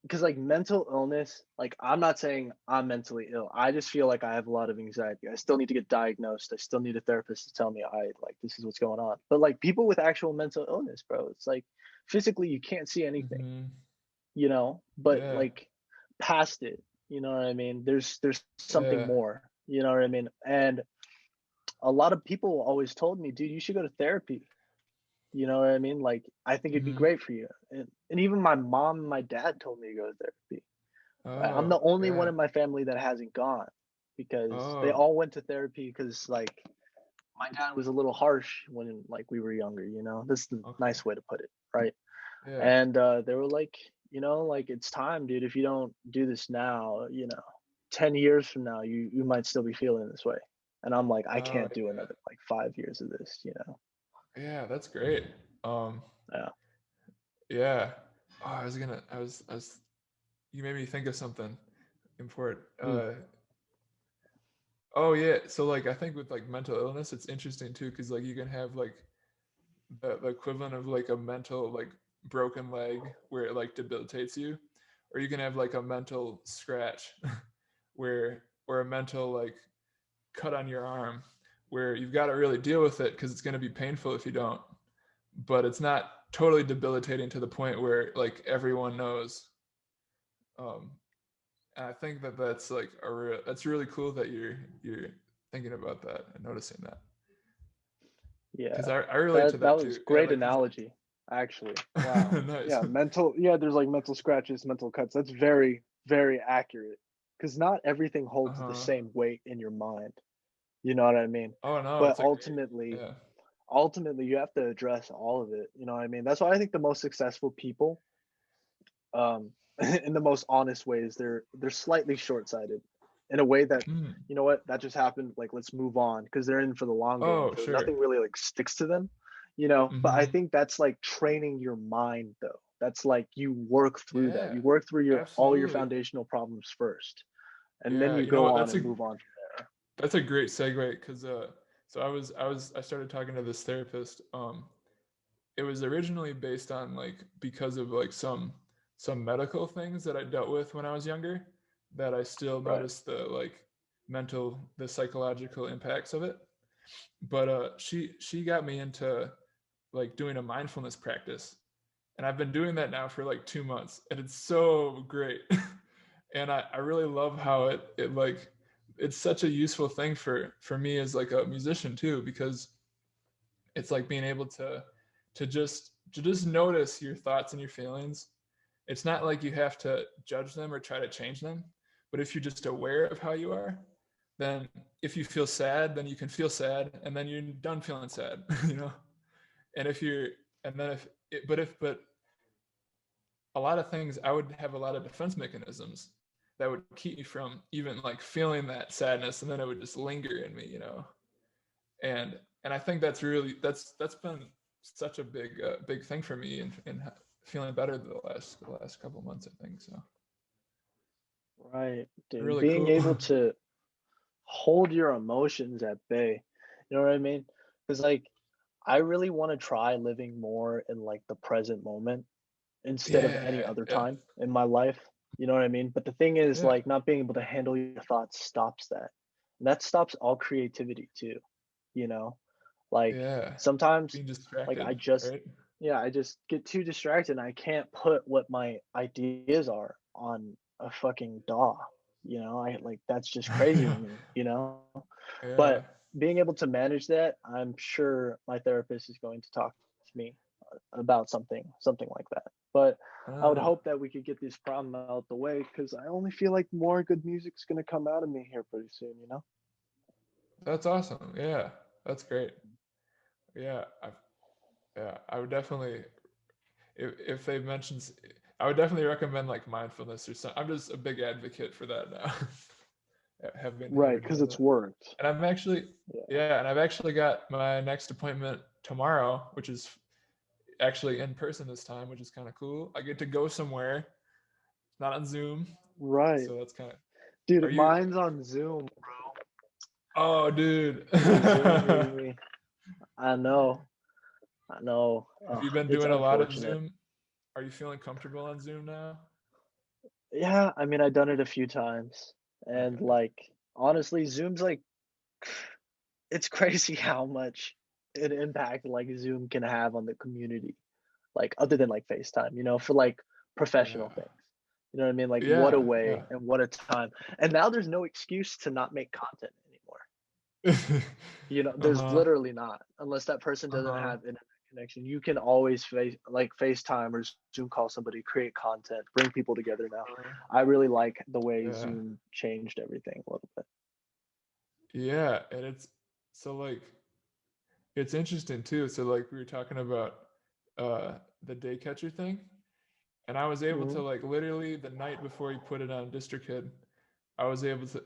because like mental illness, like I'm not saying I'm mentally ill. I just feel like I have a lot of anxiety. I still need to get diagnosed. I still need a therapist to tell me, I like this is what's going on. But like people with actual mental illness, bro, it's like physically you can't see anything, Mm-hmm. you know, but Yeah, like past it, you know what I mean? There's something yeah. more, you know what I mean? And a lot of people always told me, dude, you should go to therapy. You know what I mean? Like, I think it'd be Mm-hmm. great for you. And even my mom and my dad told me to go to therapy. Right? I'm Oh, the only one yeah. in my family that hasn't gone because they Oh, all went to therapy because like my dad was a little harsh when like we were younger, you know. This is the okay. nice way to put it, right? Yeah. And they were like, you know, like it's time, dude. If you don't do this now, you know, 10 years from now, you might still be feeling this way. And I'm like, I Oh, can't do another like 5 years of this, you know. yeah. That's great. Um, Yeah. yeah. Oh, I was. You made me think of something important. Mm. Oh yeah. So like I think with like mental illness, it's interesting too, because like you can have like the equivalent of like a mental like broken leg where it like debilitates you, or you can have like a mental scratch or a mental like cut on your arm where you've got to really deal with it because it's going to be painful if you don't, but it's not totally debilitating to the point where like everyone knows. um and I think that that's like that's really cool that you're thinking about that and noticing that, because Yeah. I relate to That that was too. Yeah, great like 'cause analogy, actually. Wow. nice. Yeah, mental, yeah, there's like mental scratches, mental cuts. That's very, very accurate. Because not everything holds the Uh-huh. same weight in your mind. You know what I mean? Oh no, But it's a great. Yeah. ultimately you have to address all of it. You know what I mean? That's why I think the most successful people, um, in the most honest ways, they're slightly short-sighted in a way that, Mm. you know what, that just happened, like let's move on, because they're in for the long game, Oh so sure. nothing really like sticks to them, you know. But I Mm-hmm. think that's like training your mind though. That's like you work through that. Yeah, You work through your all your absolutely. foundational problems first, and then Yeah, you you know go what? on and move on from there. That's a great segue because So I started talking to this therapist. It was originally based on like, because of like some medical things that I dealt with when I was younger, that I still noticed the like the psychological impacts of it. But she got me into like doing a mindfulness practice, and I've been doing that now for like 2 months, and it's so great. And I really love how it like, it's such a useful thing for me as like a musician too, because it's like being able to just notice your thoughts and your feelings. It's not like you have to judge them or try to change them, but if you're just aware of how you are, then if you feel sad, then you can feel sad, and then you're done feeling sad, you know. And if you're and then if it, but a lot of things, I would have a lot of defense mechanisms that would keep me from even like feeling that sadness, and then it would just linger in me, you know. And I think that's been such a big thing for me in feeling better the last couple of months, I think. So Right, dude. really Being cool. able to hold your emotions at bay. You know what I mean? Because like I really want to try living more in like the present moment instead of any other Yeah, time in my life. You know what I mean? But the thing is, yeah, like, not being able to handle your thoughts stops that. And that stops all creativity too, you know? Like yeah. sometimes Being like distracted, right? I just get too distracted and I can't put what my ideas are on a fucking DAW. You know, I like that's just crazy to me, you know? Yeah. But being able to manage that, I'm sure my therapist is going to talk to me about something like that. But I would Ah, hope that we could get this problem out the way because I only feel like more good music's gonna come out of me here pretty soon, you know? that's awesome. Yeah, that's great. Yeah, I would definitely, if they mentioned, I would definitely recommend like mindfulness or something. I'm just a big advocate for that now. Right, having because done it's that. worked. And Yeah. I've actually got my next appointment tomorrow, which is actually in person this time, which is kind of cool. I get to go somewhere, not on Zoom, Right. so that's kind of. Are Dude, you? mine's on Zoom. Oh, dude. The Zoom Have meeting. I know. I know. you been It's doing a lot of unfortunate. Zoom? Are you feeling comfortable on Zoom now? Yeah, I mean, I've done it a few times. And Okay. like, honestly, Zoom's like, it's crazy how much an impact like Zoom can have on the community. Like, other than like FaceTime, you know, for like professional Yeah. things. You know what I mean? Like, what a Yeah. way Yeah. and what a time. And now there's no excuse to not make content anymore. You know, there's Uh-huh. literally not, unless that person doesn't Uh-huh. have internet connection. You can always FaceTime or Zoom call somebody, create content, bring people together now. Uh-huh. I really like the way Yeah. Zoom changed everything a little bit. Yeah. And it's so like, it's interesting too. So like we were talking about uh the day catcher thing. And I was able Hmm. to like literally the night before he put it on DistroKid, I was able to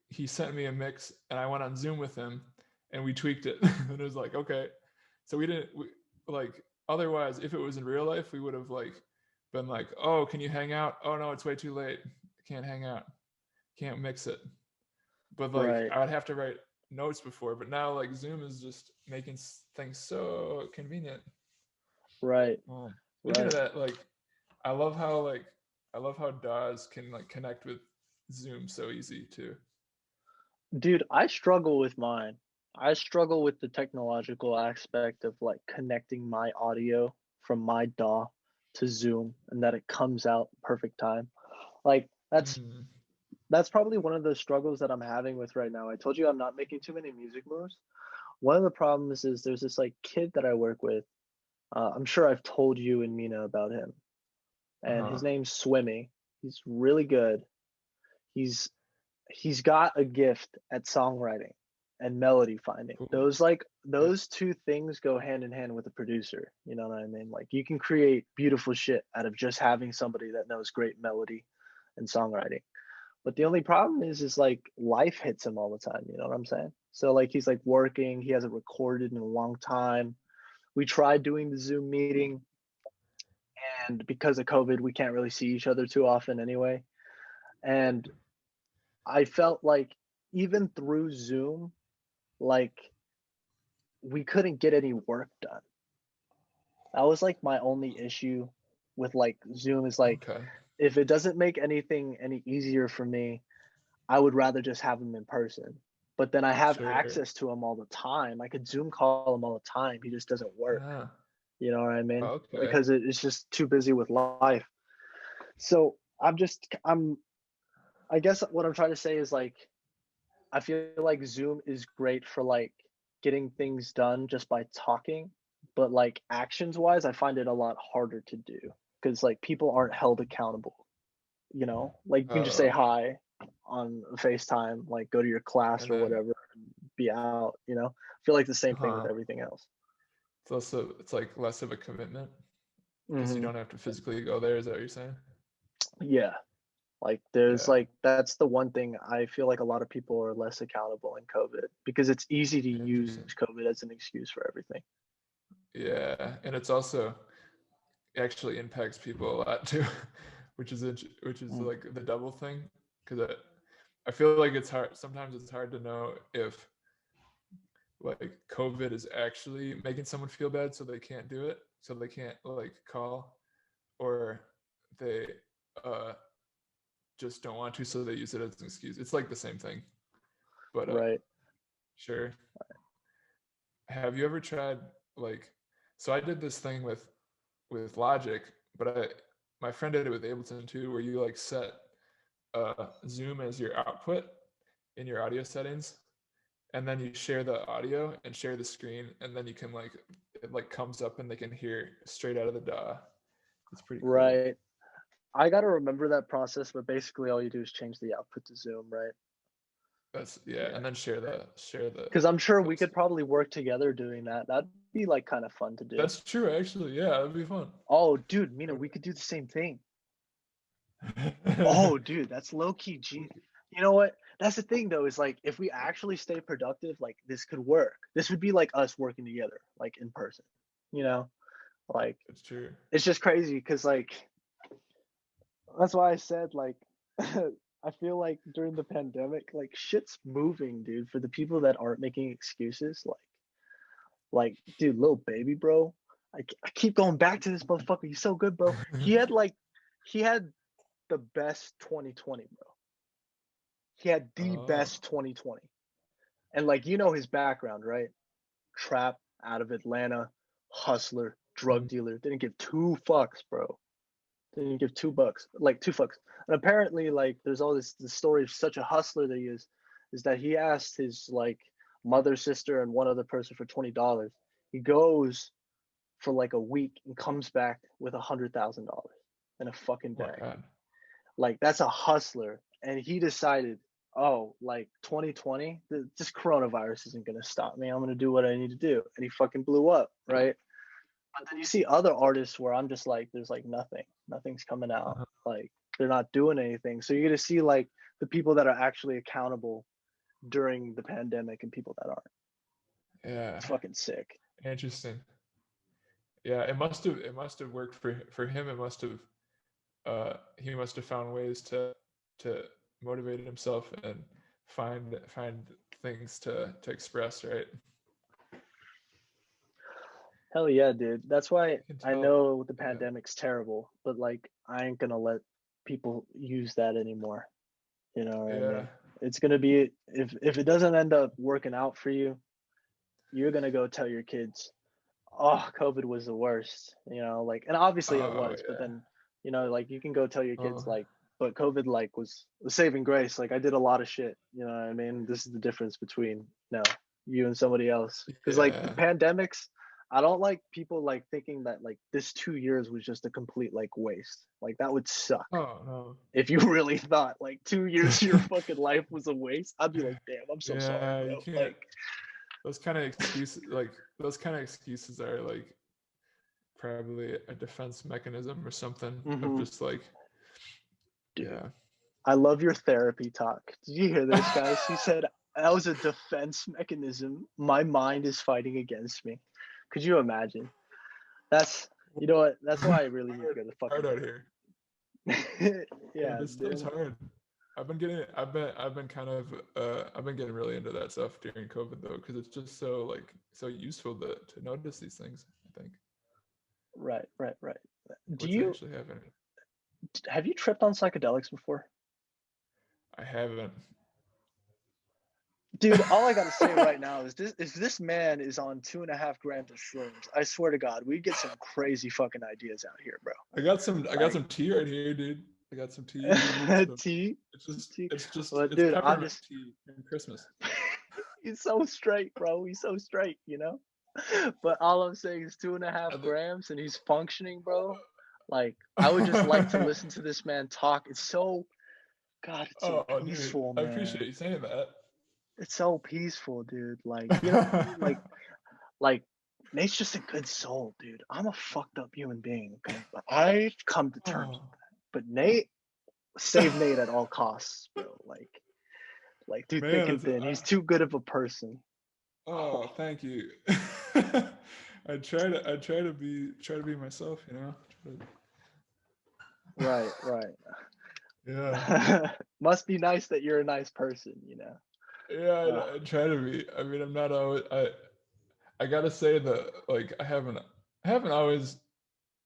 he sent me a mix, and I went on Zoom with him, and we tweaked it. And it was like, okay. So like, otherwise if it was in real life, we would have like been like, oh, can you hang out? Oh no, it's way too late. Can't hang out. Can't mix it. But like Right, I would have to write notes before, but now like Zoom is just making things so convenient. right, Speaking of right. that, like I love how like I love how DAWs can like connect with Zoom so easy too. Dude, I struggle with mine. I struggle with the technological aspect of like connecting my audio from my DAW to Zoom and that it comes out perfect time. Like Mm. that's probably one of the struggles that I'm having with right now. I told you I'm not making too many music moves. One of the problems is there's this like kid that I work with. I'm sure I've told you and Mina about him, and Uh-huh. his name's Swimmy. He's really good. He's he's got a gift at songwriting and melody finding. Cool. Yeah. Those two things go hand in hand with a producer. You know what I mean? Like you can create beautiful shit out of just having somebody that knows great melody and songwriting. But the only problem is like life hits him all the time. You know what I'm saying? So like he's like working. He hasn't recorded in a long time. We tried doing the Zoom meeting, and because of COVID, we can't really see each other too often anyway. And I felt like even through Zoom, like we couldn't get any work done. That was like my only issue with like Zoom is like, Okay. if it doesn't make anything any easier for me, I would rather just have him in person. But then I have Sure. access to him all the time. I could Zoom call him all the time. He just doesn't work. Ah, You know what I mean? okay. Because it's just too busy with life. So I guess what I'm trying to say is like, I feel like Zoom is great for like getting things done just by talking, but like actions wise, I find it a lot harder to do because like people aren't held accountable. You know, like you can just say hi on FaceTime, like go to your class And or then whatever, and be out. You know, I feel like the same thing with uh everything else. it's like less of a commitment because you Hmm. don't have to physically go there. Is that what you're saying? Yeah, like there's Yeah. like that's the one thing I feel like a lot of people are less accountable in COVID because it's easy to use Interesting. COVID as an excuse for everything. Yeah, and it's also actually impacts people a lot too, which is Mm. like the double thing. Because I feel like it's hard. Sometimes it's hard to know if like COVID is actually making someone feel bad, so they can't do it, so they can't like call, or they uh just don't want to, so they use it as an excuse. It's like the same thing, but Right. sure. Have you ever tried like? So I did this thing with Logic, but my friend did it with Ableton too, where you like set Zoom as your output in your audio settings, and then you share the audio and share the screen, and then you can like it like comes up and they can hear straight out of the DAW. It's pretty cool. Right. I got to remember that process, but basically all you do is change the output to Zoom, right? That's yeah, Yeah. and then share the Because I'm sure we clips. could probably work together doing that. That'd be like kind of fun to do. That's true, actually. Yeah, that'd be fun. Oh, dude, Mina, we could do the same thing. Oh, dude, that's low key G. You know what? That's the thing though, is like if we actually stay productive, like this could work. This would be like us working together, like in person. You know? Like It's true. it's just crazy because like that's why I said like I feel like during the pandemic, like shit's moving, dude, for the people that aren't making excuses. Like, dude, little baby, bro. I keep going back to this motherfucker. He's so good, bro. He had the best 2020, bro. He had the Oh, best 2020. And like you know his background, right? Trap out of Atlanta, hustler, drug dealer. Didn't give two fucks, bro. Didn't give $2, like 2 fucks. And apparently, like, there's all this story of such a hustler that he is that he asked his like mother, sister, and one other person for $20. He goes for like a week and comes back with $100,000 in a fucking my bag. God. Like that's a hustler, and he decided, oh, like 2020, this coronavirus isn't gonna stop me. I'm gonna do what I need to do, and he fucking blew up, right? But then you see other artists where I'm just like, there's like nothing's coming out, Uh-huh. like they're not doing anything. So you're gonna see like the people that are actually accountable during the pandemic and people that aren't. Yeah, It's fucking sick. interesting. Yeah, it must have worked for him. It must have he must have found ways to motivate himself and find things to express, right? Hell yeah, dude. That's why You can I tell. know the Yeah. pandemic's terrible, but like I ain't gonna let people use that anymore. You know what I Yeah. mean? It's gonna be if it doesn't end up working out for you, you're gonna go tell your kids, oh, COVID was the worst. You know, like, and obviously it Oh was, but yeah. then like you can go tell your kids Oh like, but COVID like was saving grace. Like I did a lot of shit. You know what I mean? This is the difference between you and somebody else. Because like the yeah. pandemics, I don't like people like thinking that like this 2 years was just a complete like waste. Like that would suck. Oh no. If you really thought like 2 years of your fucking life was a waste, I'd be like, damn, I'm so sorry, Yeah, you bro. can't. Like, Those kind of excuses are like probably a defense mechanism or something of mm-hmm, just like dude. yeah. I love your therapy talk. Did you hear this, guys? He said that was a defense mechanism. My mind is fighting against me. Could you imagine? That's you know what? That's why I really need to hard, go to hard fucking out here. therapy. Yeah, Yeah, this stuff's dude. hard. I've been getting really into that stuff during COVID though, because it's just so useful to notice these things, I think. Right. What's actually happening. Have you tripped on psychedelics before? I haven't. Dude, all I gotta say right now is this man is on 2.5 grams of shrooms. I swear to God, we get some crazy fucking ideas out here, bro. I got some tea right here, dude. I got some tea. Tea. It's Well, dude, peppermint tea in Christmas. He's so straight, bro. He's so straight, you know. But all I'm saying is 2.5 grams, and he's functioning, bro. Like, I would just like to listen to this man talk. It's so, God, it's so peaceful, dude, man. I appreciate you saying that. It's so peaceful, dude. Like, you know what I mean? Like Nate's just a good soul, dude. I'm a fucked up human being, okay? But I've come to terms with that. But Nate, save Nate at all costs, bro. Like, dude, Man, thick and thin. He's too good of a person. Oh, thank you. I try to be myself, you know. Right. Yeah. Must be nice that you're a nice person, you know. Yeah, I try to be. I mean, I'm not always. I gotta say that, like, I haven't always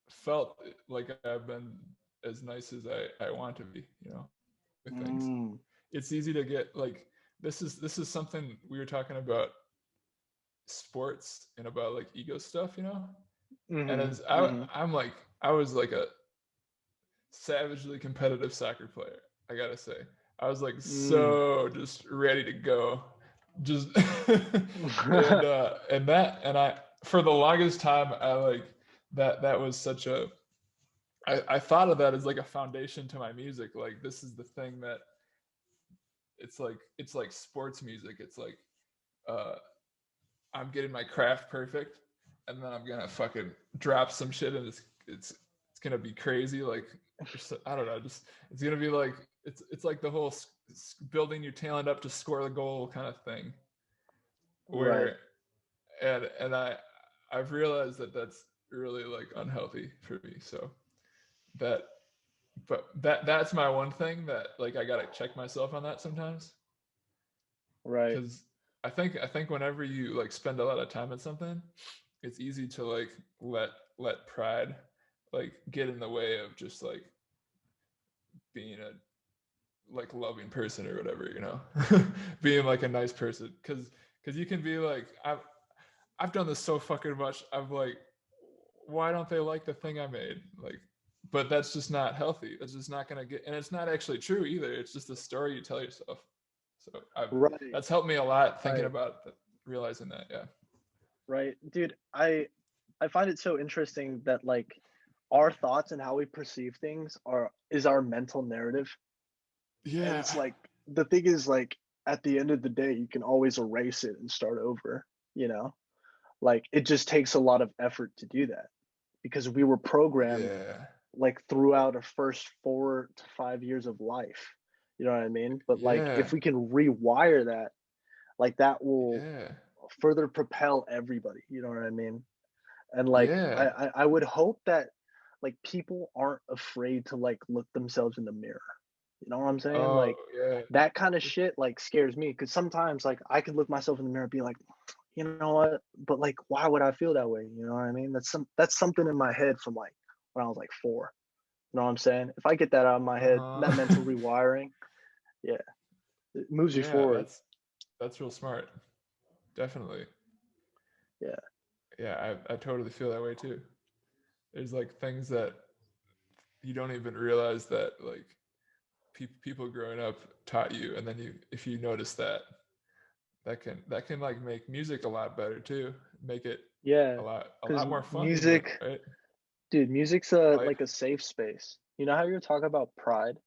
felt like I've been as nice as I want to be, you know, with things. It's easy to get like this is something we were talking about sports and about like ego stuff, you know. And as I was like a savagely competitive soccer player, I gotta say. I was like so just ready to go, just and I for the longest time I like that was such a I thought of that as like a foundation to my music. Like, this is the thing that it's like sports music. It's like I'm getting my craft perfect, and then I'm gonna fucking drop some shit, and it's gonna be crazy. Like, I don't know, just it's gonna be like it's like the whole building your talent up to score the goal kind of thing. Where and I've realized that that's really like unhealthy for me. So that's my one thing that like I gotta check myself on that sometimes. Right. Because I think whenever you like spend a lot of time at something, it's easy to like let pride like get in the way of just like being a like loving person or whatever, you know. Being like a nice person, because you can be like, I've done this so fucking much. I'm like, why don't they like the thing I made? Like, but that's just not healthy. That's just not gonna get, and it's not actually true either. It's just a story you tell yourself. So that's helped me a lot thinking about realizing that. Yeah. Right, dude. I find it so interesting that like our thoughts and how we perceive things is our mental narrative. Yeah. And it's like, the thing is, like, at the end of the day, you can always erase it and start over, you know? Like, it just takes a lot of effort to do that, because we were programmed like throughout our first 4 to 5 years of life. You know what I mean? But like, if we can rewire that, like, that will further propel everybody. You know what I mean? And like, I would hope that like people aren't afraid to like look themselves in the mirror. You know what I'm saying? That kind of shit like scares me, because sometimes like I could look myself in the mirror and be like, you know what? But like, why would I feel that way? You know what I mean? That's something in my head from like when I was like 4. You know what I'm saying? If I get that out of my head, that mental rewiring, it moves you forward. That's real smart. Definitely. Yeah. Yeah, I totally feel that way too. There's like things that you don't even realize that like people growing up taught you, and then if you notice that can like make music a lot better too. Make it a lot more fun. Music, even, right? Dude, music's like a safe space. You know how you're talking about pride?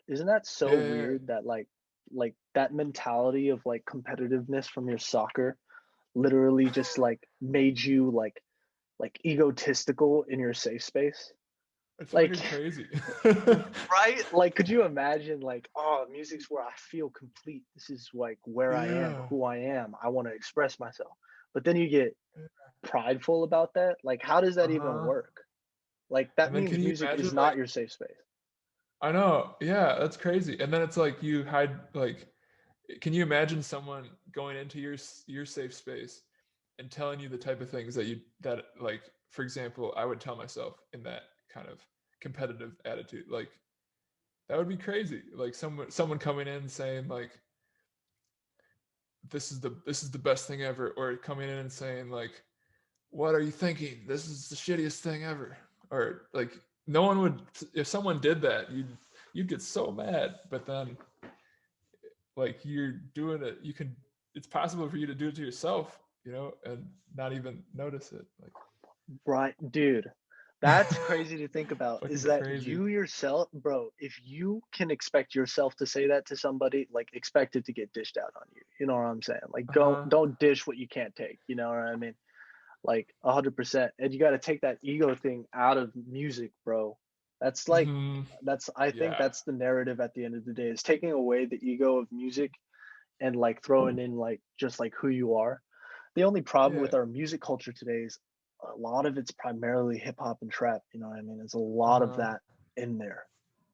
Isn't that so weird that like that mentality of like competitiveness from your soccer literally just like made you like egotistical in your safe space? It's like crazy. Right? Like, could you imagine like, oh, music's where I feel complete. This is like where I am, who I am. I want to express myself. But then you get prideful about that. Like, how does that even work? Like, that means music is not your safe space. I know. Yeah, that's crazy. And then it's like you hide, like, can you imagine someone going into your safe space and telling you the type of things that like, for example, I would tell myself in that kind of competitive attitude. Like, that would be crazy. Like someone coming in saying like, this is the best thing ever, or coming in and saying like, what are you thinking? This is the shittiest thing ever. Or like, no one would, if someone did that, you'd get so mad. But then like, you're doing it, it's possible for you to do it to yourself, and not even notice it. Like, Right, dude. That's crazy to think about. fucking Is that crazy. you yourself, bro? If you can expect yourself to say that to somebody, like expect it to get dished out on you. You know what I'm saying? Like don't dish what you can't take. You know what I mean? Like 100%. And you got to take that ego thing out of music, bro. That's like I think Yeah. that's the narrative at the end of the day, is taking away the ego of music and like throwing in like just like who you are. The only problem with Yeah. our music culture today is a lot of it's primarily hip hop and trap. You know what I mean? There's a lot of that in there,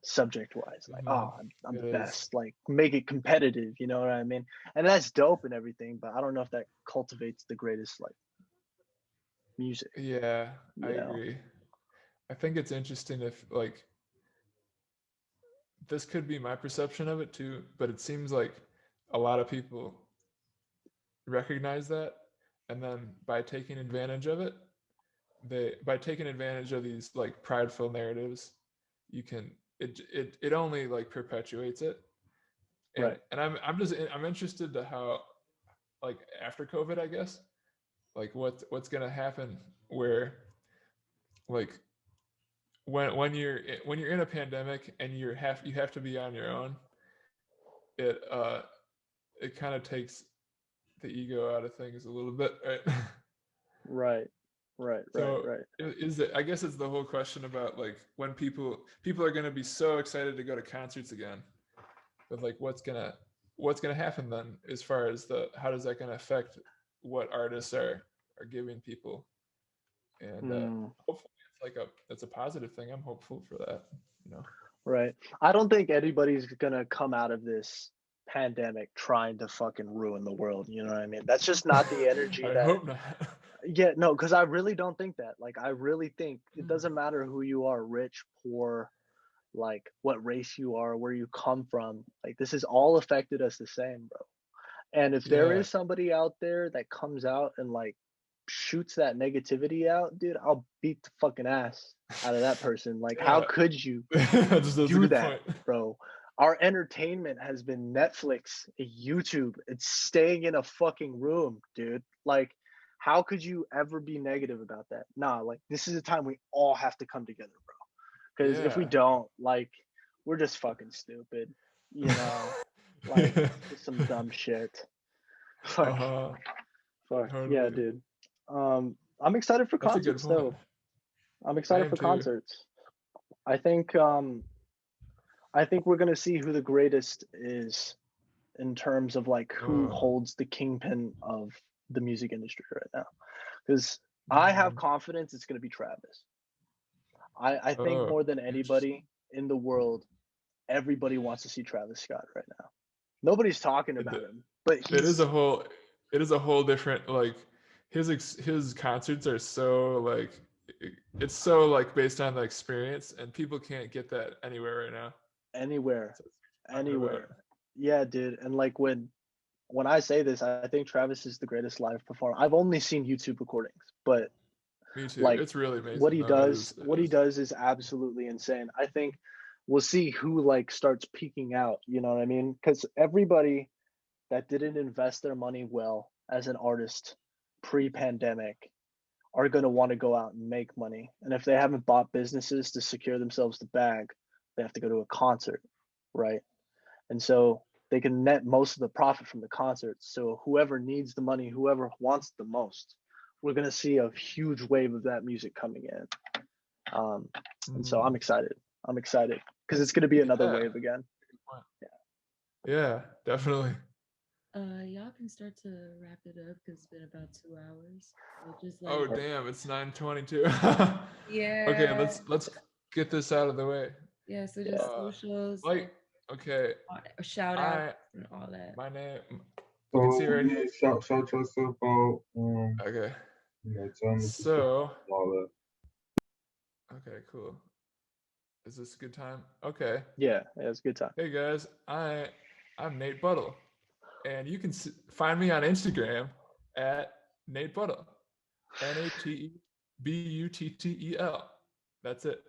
subject wise. Like, oh, I'm the best. Like, make it competitive. You know what I mean? And that's dope and everything, but I don't know if that cultivates the greatest like music. Yeah, I You know? agree. I think it's interesting if like, this could be my perception of it too, but it seems like a lot of people recognize that, and then by taking advantage of it, by taking advantage of these like prideful narratives, you can it only like perpetuates it. And Right. and I'm interested to how, like, after COVID, I guess, like what's gonna happen, where like when you're in a pandemic and you have to be on your own, it it kind of takes the ego out of things a little bit, right? Right. Right. Right. So Right. is it, I guess it's the whole question about like, when people are going to be so excited to go to concerts again, but like, what's gonna happen then, as far as how does that going to affect what artists are giving people? And hopefully it's a positive thing. I'm hopeful for that, Right. I don't think anybody's gonna come out of this pandemic trying to fucking ruin the world. You know what I mean? That's just not the energy I that. hope not. Yeah, no, because I really don't think that. Like, I really think it doesn't matter who you are, rich, poor, like what race you are, where you come from. Like, this has all affected us the same, bro. And if there Yeah. is somebody out there that comes out and like shoots that negativity out, dude, I'll beat the fucking ass out of that person. Like, how Yeah. could you That's a do good that, point. bro? Our entertainment has been Netflix, YouTube. It's staying in a fucking room, dude. Like, how could you ever be negative about that? Nah, like, this is a time we all have to come together, bro. Because if we Yeah. don't, like, we're just fucking stupid, you know? Like, just some dumb shit. Fuck, fuck. Yeah, Totally. dude. I'm excited for That's a good concerts point. though. I'm I excited am for too. concerts. I think I think we're gonna see who the greatest is in terms of like who holds the kingpin of the music industry right now. Because I have confidence it's gonna be Travis. I think more than Interesting. anybody in the world, everybody wants to see Travis Scott right now. Nobody's talking about him, but It is he's a whole different, like, his concerts are so like, it's so like based on the experience, and people can't get that anywhere right now. anywhere, So it's talking about. anywhere. Yeah, dude. And like when I say this, I think Travis is the greatest live performer. I've only seen YouTube recordings, but Me too. like It's really what amazing he though. does, It what he is. does is absolutely insane. I think we'll see who like starts peaking out, you know what I mean? Because everybody that didn't invest their money well as an artist pre-pandemic are going to want to go out and make money. And if they haven't bought businesses to secure themselves the bag, they have to go to a concert, right? And so they can net most of the profit from the concerts. So whoever needs the money, whoever wants the most, we're going to see a huge wave of that music coming in. And so I'm excited. I'm excited because it's going to be another wave again. Yeah, definitely. Y'all can start to wrap it up because it's been about 2 hours. Just like, Oh damn, it's 9:22. yeah. Okay, let's get this out of the way. Yeah, so just socials, like, okay, shout out and all that. my name, you So can see right here. shout yourself out. Okay, Tell me so, all okay, cool. Is this a good time? Okay. Yeah, it's a good time. Hey guys, I'm Nate Buttel, and you can find me on Instagram at Nate Buttel, NateButtel. That's it.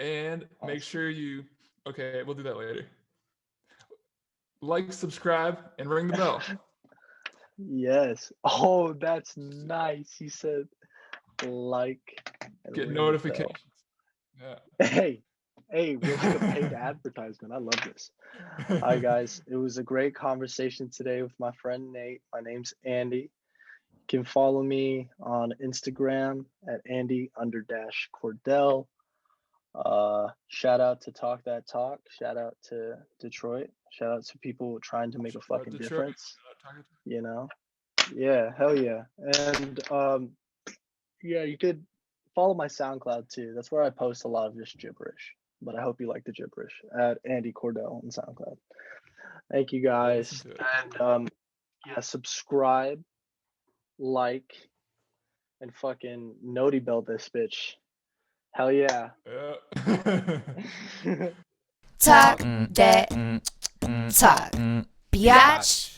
And make sure you. Okay, we'll do that later. Like, subscribe, and ring the bell. Yes. Oh, that's nice. He said like and Get ring the notifications. bell. Yeah. Hey, we'll make a paid advertisement. I love this. Hi guys. It was a great conversation today with my friend Nate. My name's Andy. You can follow me on Instagram at Andy_Cordell. Shout out to Talk That Talk. Shout out to Detroit. Shout out to people trying to make a fucking difference. You know? Yeah, hell yeah. And yeah, you could follow my SoundCloud too. That's where I post a lot of just gibberish. But I hope you like the gibberish at Andy Cordell on SoundCloud. Thank you guys. And yeah, subscribe, like, and fucking noti bell this bitch. Hell yeah. Yeah. Talk that talk, biatch.